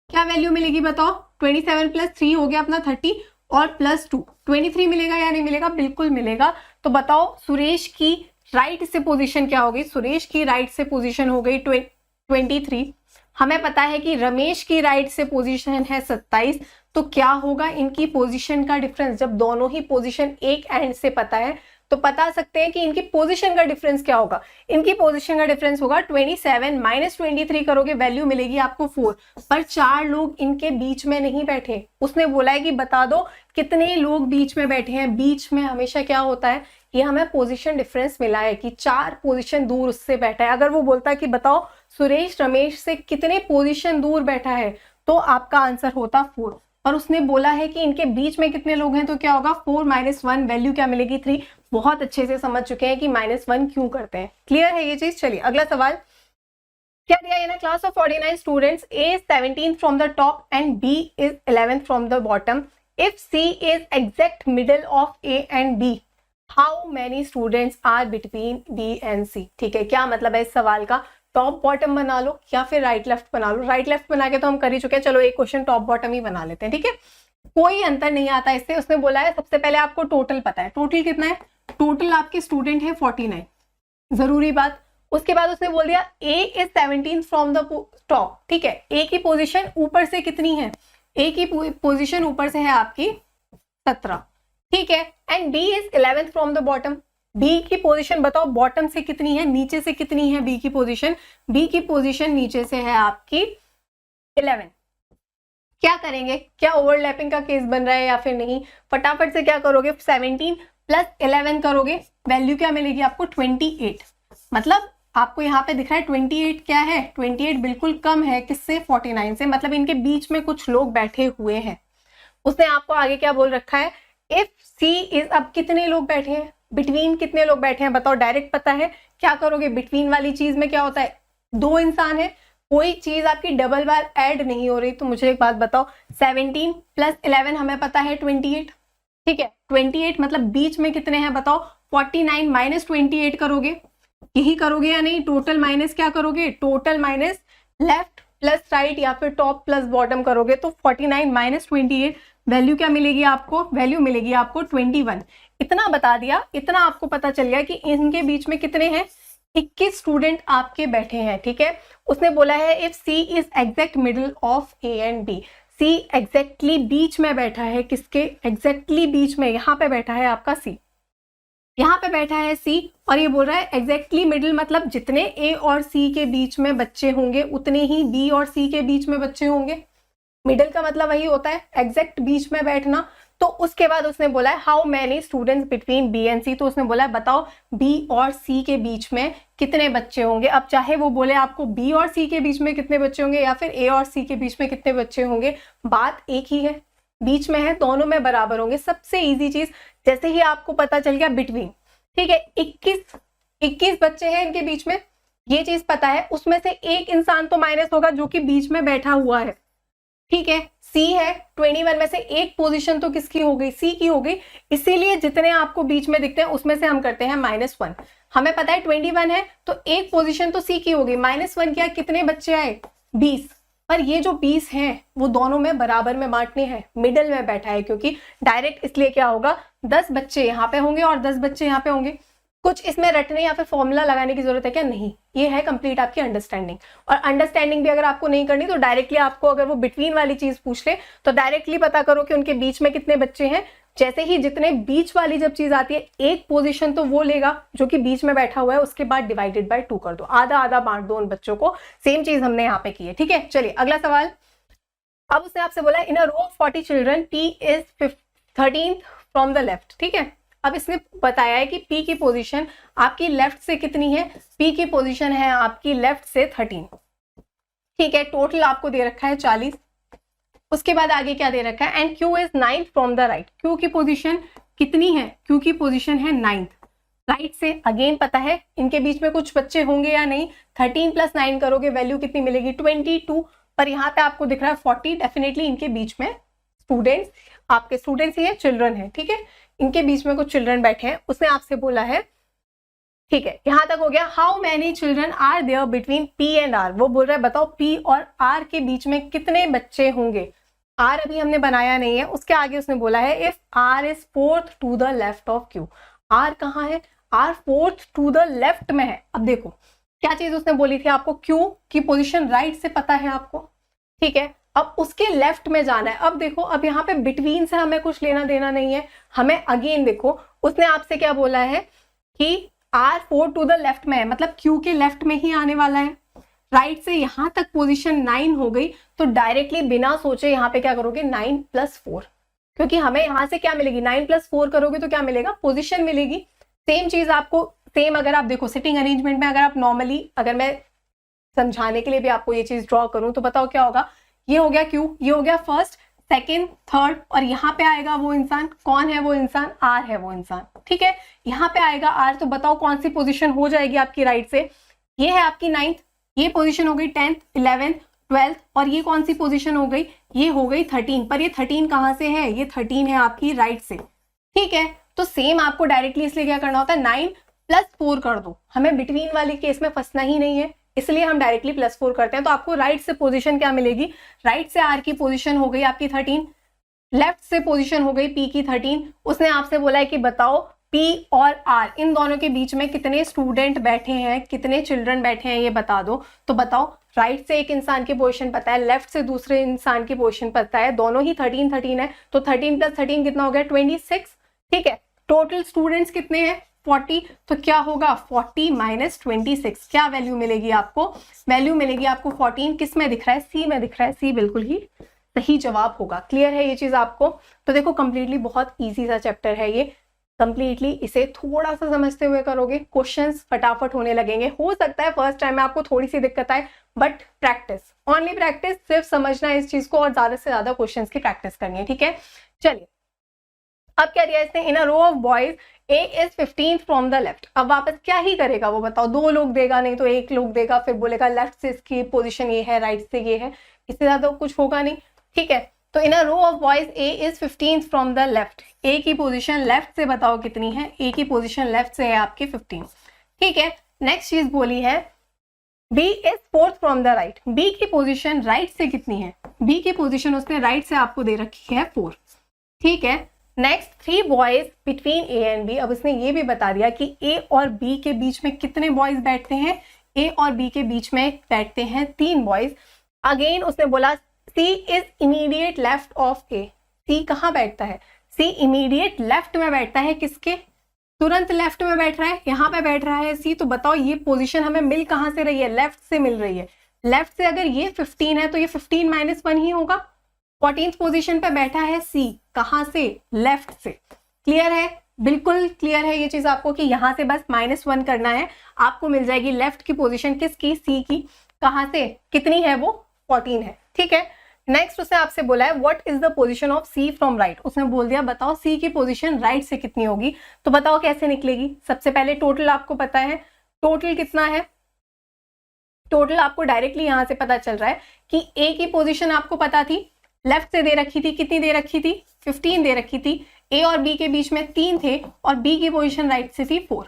क्या वैल्यू मिलेगी बताओ, 27 + 3 हो गया अपना 30 और +2 23 मिलेगा या नहीं मिलेगा, बिल्कुल मिलेगा। तो बताओ सुरेश की राइट से पोजीशन क्या होगी, सुरेश की राइट से पोजीशन हो गई 23। हमें पता है कि रमेश की राइट से पोजीशन है 27, तो क्या होगा इनकी पोजीशन का डिफरेंस, जब दोनों ही पोजीशन एक एंड से पता है तो बता सकते हैं कि इनकी पोजीशन का डिफरेंस क्या होगा। इनकी पोजीशन का डिफरेंस होगा 27 - 23 करोगे वैल्यू मिलेगी आपको 4। पर 4 लोग इनके बीच में नहीं बैठे, उसने बोला है कि बता दो कितने लोग बीच में बैठे हैं। बीच में हमेशा क्या होता है, ये हमें पोजीशन डिफरेंस मिला है कि 4 पोजीशन दूर उससे बैठा है। अगर वो बोलता है कि बताओ सुरेश रमेश से कितने पोजीशन दूर बैठा है तो आपका आंसर होता 4, और उसने बोला है कि इनके बीच में कितने लोग हैं तो क्या होगा 4 - 1 वैल्यू क्या मिलेगी 3। बहुत अच्छे से समझ चुके हैं कि -1 क्यों करते हैं, क्लियर है ये चीज। चलिए अगला सवाल क्या दिया है ना, class of 49 students, A is 17 from the top and B is 11 from the bottom. If C is exact middle of A and B, how many students are between B and C? ठीक है, क्या मतलब है इस सवाल का, top bottom बना लो या फिर राइट लेफ्ट बना लो। राइट लेफ्ट बना के तो हम कर ही चुके हैं, चलो एक क्वेश्चन टॉप बॉटम ही बना लेते हैं। ठीक है, कोई अंतर नहीं आता इससे। उसने बोला है सबसे पहले आपको टोटल पता है, टोटल कितना है, टोटल आपके स्टूडेंट है 49, जरूरी बात। उसके बाद उसने बोल दिया A is 17 from the top. ठीक है, A की पोजीशन ऊपर से कितनी है, A की पोजीशन ऊपर से है आपकी 17। ठीक है, and B is 11 from the bottom. B की पोजीशन बताओ बॉटम से कितनी है, नीचे से कितनी है B की पोजीशन, B की पोजीशन नीचे से है आपकी 11। क्या करेंगे, क्या ओवरलैपिंग का केस बन रहा है या फिर नहीं, फटाफट से क्या करोगे 17 + 11 करोगे वैल्यू क्या मिलेगी आपको 28। मतलब आपको यहाँ पे दिख रहा है 28 क्या है, 28 बिल्कुल कम है किससे 49 से, मतलब इनके बीच में कुछ लोग बैठे हुए हैं। उसने आपको आगे क्या बोल रखा है, इफ C इज, अब कितने लोग बैठे हैं, बिटवीन कितने लोग बैठे हैं बताओ, डायरेक्ट पता है क्या करोगे, बिटवीन वाली चीज में क्या होता है 2 इंसान है, कोई चीज आपकी डबल बार ऐड नहीं हो रही। तो मुझे एक बात बताओ 17 + 11 हमें पता है 28। ठीक है, 28 मतलब बीच में कितने हैं बताओ, 49 - 28 करोगे, यही करोगे या नहीं, टोटल माइनस क्या करोगे, total minus left plus right या फिर टॉप प्लस बॉटम करोगे तो 49 - 28 वैल्यू क्या मिलेगी आपको, वैल्यू मिलेगी आपको 21। इतना बता दिया, इतना आपको पता चल गया कि इनके बीच में कितने हैं, 21 स्टूडेंट आपके बैठे हैं। ठीक है, उसने बोला है if C is exact middle of A and B, C exactly बीच में बैठा है, किसके एग्जैक्टली बीच में, यहाँ पे बैठा है आपका सी, यहाँ पे बैठा है सी, और ये बोल रहा है एग्जैक्टली मिडिल, मतलब जितने ए और सी के बीच में बच्चे होंगे उतने ही बी और सी के बीच में बच्चे होंगे। मिडिल का मतलब वही होता है एग्जैक्ट बीच में बैठना। तो उसके बाद उसने बोला है how many students between B and C, तो उसने बोला है बताओ बी और सी के बीच में कितने बच्चे होंगे। अब चाहे वो बोले आपको बी और सी के बीच में कितने बच्चे होंगे या फिर ए और सी के बीच में कितने बच्चे होंगे, बात एक ही है, बीच में है, दोनों में बराबर होंगे। सबसे इजी चीज, जैसे ही आपको पता चल गया बिटवीन, ठीक है, 21 बच्चे हैं इनके बीच में, ये चीज पता है, उसमें से एक इंसान तो माइनस होगा जो कि बीच में बैठा हुआ है, ठीक है, सी है, 21 में से एक पोजीशन तो किसकी हो गई, सी की हो गई, इसीलिए जितने आपको बीच में दिखते हैं उसमें से हम करते हैं -1। हमें पता है 21 है तो एक पोजीशन तो सी की हो गई, -1 क्या, कितने बच्चे आए, 20, पर ये जो 20 हैं वो दोनों में बराबर में बांटने हैं, मिडल में बैठा है, क्योंकि डायरेक्ट इसलिए क्या होगा, 10 बच्चे यहाँ पे होंगे और 10 बच्चे यहाँ पे होंगे। कुछ इसमें रटने या फिर फॉर्मूला लगाने की जरूरत है क्या, नहीं, ये है कंप्लीट आपकी अंडरस्टैंडिंग। और अंडरस्टैंडिंग भी अगर आपको नहीं करनी तो डायरेक्टली आपको अगर वो बिटवीन वाली चीज पूछ ले तो डायरेक्टली पता करो कि उनके बीच में कितने बच्चे हैं। जैसे ही जितने बीच वाली जब चीज आती है, एक पोजीशन तो वो लेगा जो कि बीच में बैठा हुआ है, उसके बाद डिवाइडेड बाय 2 कर दो, आधा आधा बांट दो उन बच्चों को। सेम चीज हमने यहाँ पे की है, ठीक है। चलिए अगला सवाल। अब उसने आपसे बोला in a row of 40 children P is 13th from the left, ठीक है। अब इसने बताया है कि P की पोजीशन आपकी लेफ्ट से कितनी है, P की पोजीशन है आपकी लेफ्ट से 13, ठीक है। टोटल आपको दे रखा है 40, उसके बाद आगे क्या दे रखा है, and Q is 9th from the right, Q की पोजीशन कितनी है, Q की पोजीशन है 9th, राइट से। अगेन पता है इनके बीच में कुछ बच्चे होंगे या नहीं, 13 + 9 करोगे वैल्यू कितनी मिलेगी, 22, पर यहाँ पे आपको दिख रहा है 40, डेफिनेटली इनके बीच में स्टूडेंट्स, आपके स्टूडेंट्स ही है, चिल्ड्रन है, ठीक है, इनके बीच में कुछ चिल्ड्रन बैठे हैं। उसने आपसे बोला है, ठीक है, यहां तक हो गया। How many children are there between P and R, वो बोल रहा है बताओ P और R के बीच में कितने बच्चे होंगे। R अभी हमने बनाया नहीं है, उसके आगे उसने बोला है if R is 4th to the left of Q, R कहाँ है, R 4th to the left में है। अब देखो क्या चीज उसने बोली थी आपको, Q की पोजीशन राइट से पता है आपको, ठीक है, अब उसके लेफ्ट में जाना है। अब देखो अब यहाँ पे बिटवीन से हमें कुछ लेना देना नहीं है, हमें अगेन देखो उसने आपसे क्या बोला है कि R 4 टू द लेफ्ट में है, मतलब Q के लेफ्ट में ही आने वाला है, राइट से यहाँ तक पोजीशन 9 हो गई, तो डायरेक्टली बिना सोचे यहाँ पे क्या करोगे 9 + 4, क्योंकि हमें यहाँ से क्या मिलेगी, 9 + 4 करोगे तो क्या मिलेगा, पोजीशन मिलेगी। सेम चीज आपको, सेम अगर आप देखो सिटिंग अरेंजमेंट में, अगर आप नॉर्मली, अगर मैं समझाने के लिए भी आपको ये चीज ड्रॉ करूं तो बताओ क्या होगा, ये हो गया Q, ये हो गया फर्स्ट, सेकेंड, थर्ड, और यहाँ पे आएगा वो इंसान, कौन है वो इंसान, R है वो इंसान, ठीक है। यहाँ पे आएगा R, तो बताओ कौन सी पोजीशन हो जाएगी आपकी राइट से, ये है आपकी 9th, ये पोजीशन हो गई 10th, 11th, 12th, और ये कौन सी पोजीशन हो गई, ये हो गई 13, पर ये 13 कहाँ से है, ये 13 है आपकी राइट से, ठीक है। तो सेम आपको डायरेक्टली इसलिए क्या करना होता है, 9 + 4 कर दो, हमें बिटवीन वाले केस में फंसना ही नहीं है, इसलिए हम डायरेक्टली +4 करते हैं। तो आपको राइट से पोजीशन क्या मिलेगी, राइट से R की पोजीशन हो गई आपकी 13, लेफ्ट से पोजीशन हो गई P की 13। उसने आपसे बोला है कि बताओ P और R इन दोनों के बीच में कितने स्टूडेंट बैठे हैं, कितने चिल्ड्रन बैठे हैं, ये बता दो। तो बताओ राइट से एक इंसान की पोजीशन पता है, लेफ्ट से दूसरे इंसान की पोजीशन पता है, दोनों ही 13 13 है, तो 13 + 13 कितना हो गया, 26, ठीक है। टोटल स्टूडेंट्स कितने हैं, 40, तो क्या होगा 40 - 26, क्या वैल्यू मिलेगी आपको, वैल्यू मिलेगी आपको 14, किस में दिख रहा है, सी में दिख रहा है, सी बिल्कुल ही सही जवाब होगा। क्लियर है ये चीज आपको। तो देखो कंप्लीटली बहुत इजी सा चैप्टर है ये, कंप्लीटली इसे थोड़ा सा समझते हुए करोगे, क्वेश्चंस फटाफट होने लगेंगे। हो सकता है फर्स्ट टाइम में आपको थोड़ी सी दिक्कत आए, बट प्रैक्टिस, ओनली प्रैक्टिस, सिर्फ समझना है इस चीज को और ज्यादा से ज्यादा क्वेश्चंस की प्रैक्टिस करनी है, ठीक है। चलिए अब क्या दिया इसने, in a row of boys A is 15th from the left. अब वापस क्या ही करेगा वो बताओ, 2 लोग देगा, नहीं तो 1 लोग देगा, फिर बोलेगा लेफ्ट से इसकी पोजीशन ये है, राइट से ये है, इससे ज्यादा कुछ होगा नहीं, ठीक है। तो in a row of boys A is 15th from the left, A की पोजीशन लेफ्ट से बताओ कितनी है, A की पोजीशन लेफ्ट से है आपकी 15, ठीक है। नेक्स्ट चीज बोली है B is 4th from the right, B की पोजीशन राइट से कितनी है, B की पोजीशन उसने राइट से आपको दे रखी है 4, ठीक है। Next 3 boys between A and B, अब उसने ये भी बता दिया कि A और B के बीच में कितने बॉयज बैठते हैं, A और B के बीच में बैठते हैं 3 बॉयज। अगेन उसने बोला सी इज इमीडिएट लेफ्ट ऑफ ए। सी कहाँ बैठता है? सी इमीडिएट लेफ्ट में बैठता है। किसके? तुरंत लेफ्ट में बैठ रहा है, यहाँ पे बैठ रहा है सी। तो बताओ ये पोजीशन हमें मिल कहाँ से रही है? लेफ्ट से मिल रही है। लेफ्ट से अगर ये 15 है तो ये 15 माइनस 1 ही होगा। 14th पोजीशन पे बैठा है सी, कहाँ से? लेफ्ट से। क्लियर है? बिल्कुल क्लियर है ये चीज आपको कि यहाँ से बस -1 करना है, आपको मिल जाएगी लेफ्ट की पोजीशन। किसकी? सी की। कहाँ से? कितनी है वो? 14 है। ठीक है। नेक्स्ट उसने आपसे बोला है what is the position of C from right. उसने बोल दिया बताओ सी की पोजीशन राइट से कितनी होगी। तो बताओ कैसे निकलेगी? सबसे पहले टोटल आपको पता है, टोटल कितना है? टोटल आपको डायरेक्टली यहां से पता चल रहा है कि ए की पोजीशन आपको पता थी, लेफ्ट से दे रखी थी। कितनी दे रखी थी? 15 दे रखी थी। ए और बी के बीच में 3 थे और बी की पोजीशन राइट से थी 4।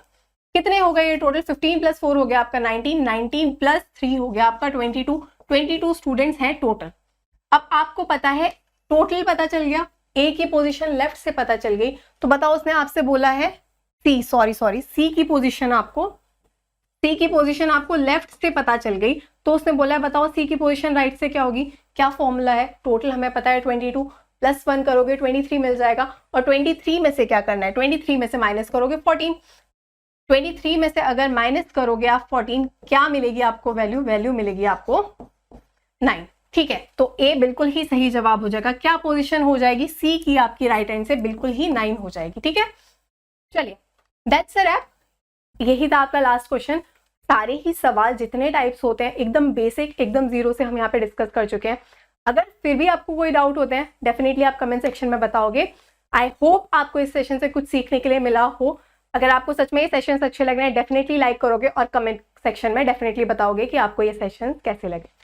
कितने हो गए ये टोटल? 15 + 4 हो गया आपका 19, 19 + 3 हो गया आपका 22। 22 स्टूडेंट्स हैं टोटल। अब आपको पता है टोटल पता चल गया, ए की पोजीशन लेफ्ट से पता चल गई। तो बताओ उसने आपसे बोला है सी की पोजीशन आपको लेफ्ट से पता चल गई। तो उसने बोला है बताओ सी की पोजीशन राइट से क्या होगी। क्या फॉर्मूला है? टोटल हमें पता है 22 + 1 करोगे 23 मिल जाएगा। और 23 में से क्या करना है? 23 में से माइनस करोगे 14। 23 में से अगर माइनस करोगे आप 14, क्या मिलेगी आपको वैल्यू? वैल्यू मिलेगी आपको 9। ठीक है, तो ए बिल्कुल ही सही जवाब हो जाएगा। क्या पोजीशन हो जाएगी? सी की आपकी राइट हैंड से बिल्कुल ही 9 हो जाएगी। ठीक है, चलिए दैट्स अ रैप। यही था आपका लास्ट क्वेश्चन। सारे ही सवाल जितने टाइप्स होते हैं एकदम बेसिक, एकदम जीरो से हम यहाँ पे डिस्कस कर चुके हैं। अगर फिर भी आपको कोई डाउट होते हैं डेफिनेटली आप कमेंट सेक्शन में बताओगे। आई होप आपको इस सेशन से कुछ सीखने के लिए मिला हो। अगर आपको सच में ये सेशंस अच्छे लग रहे हैं डेफिनेटली लाइक करोगे और कमेंट सेक्शन में डेफिनेटली बताओगे कि आपको ये सेशन कैसे लगे।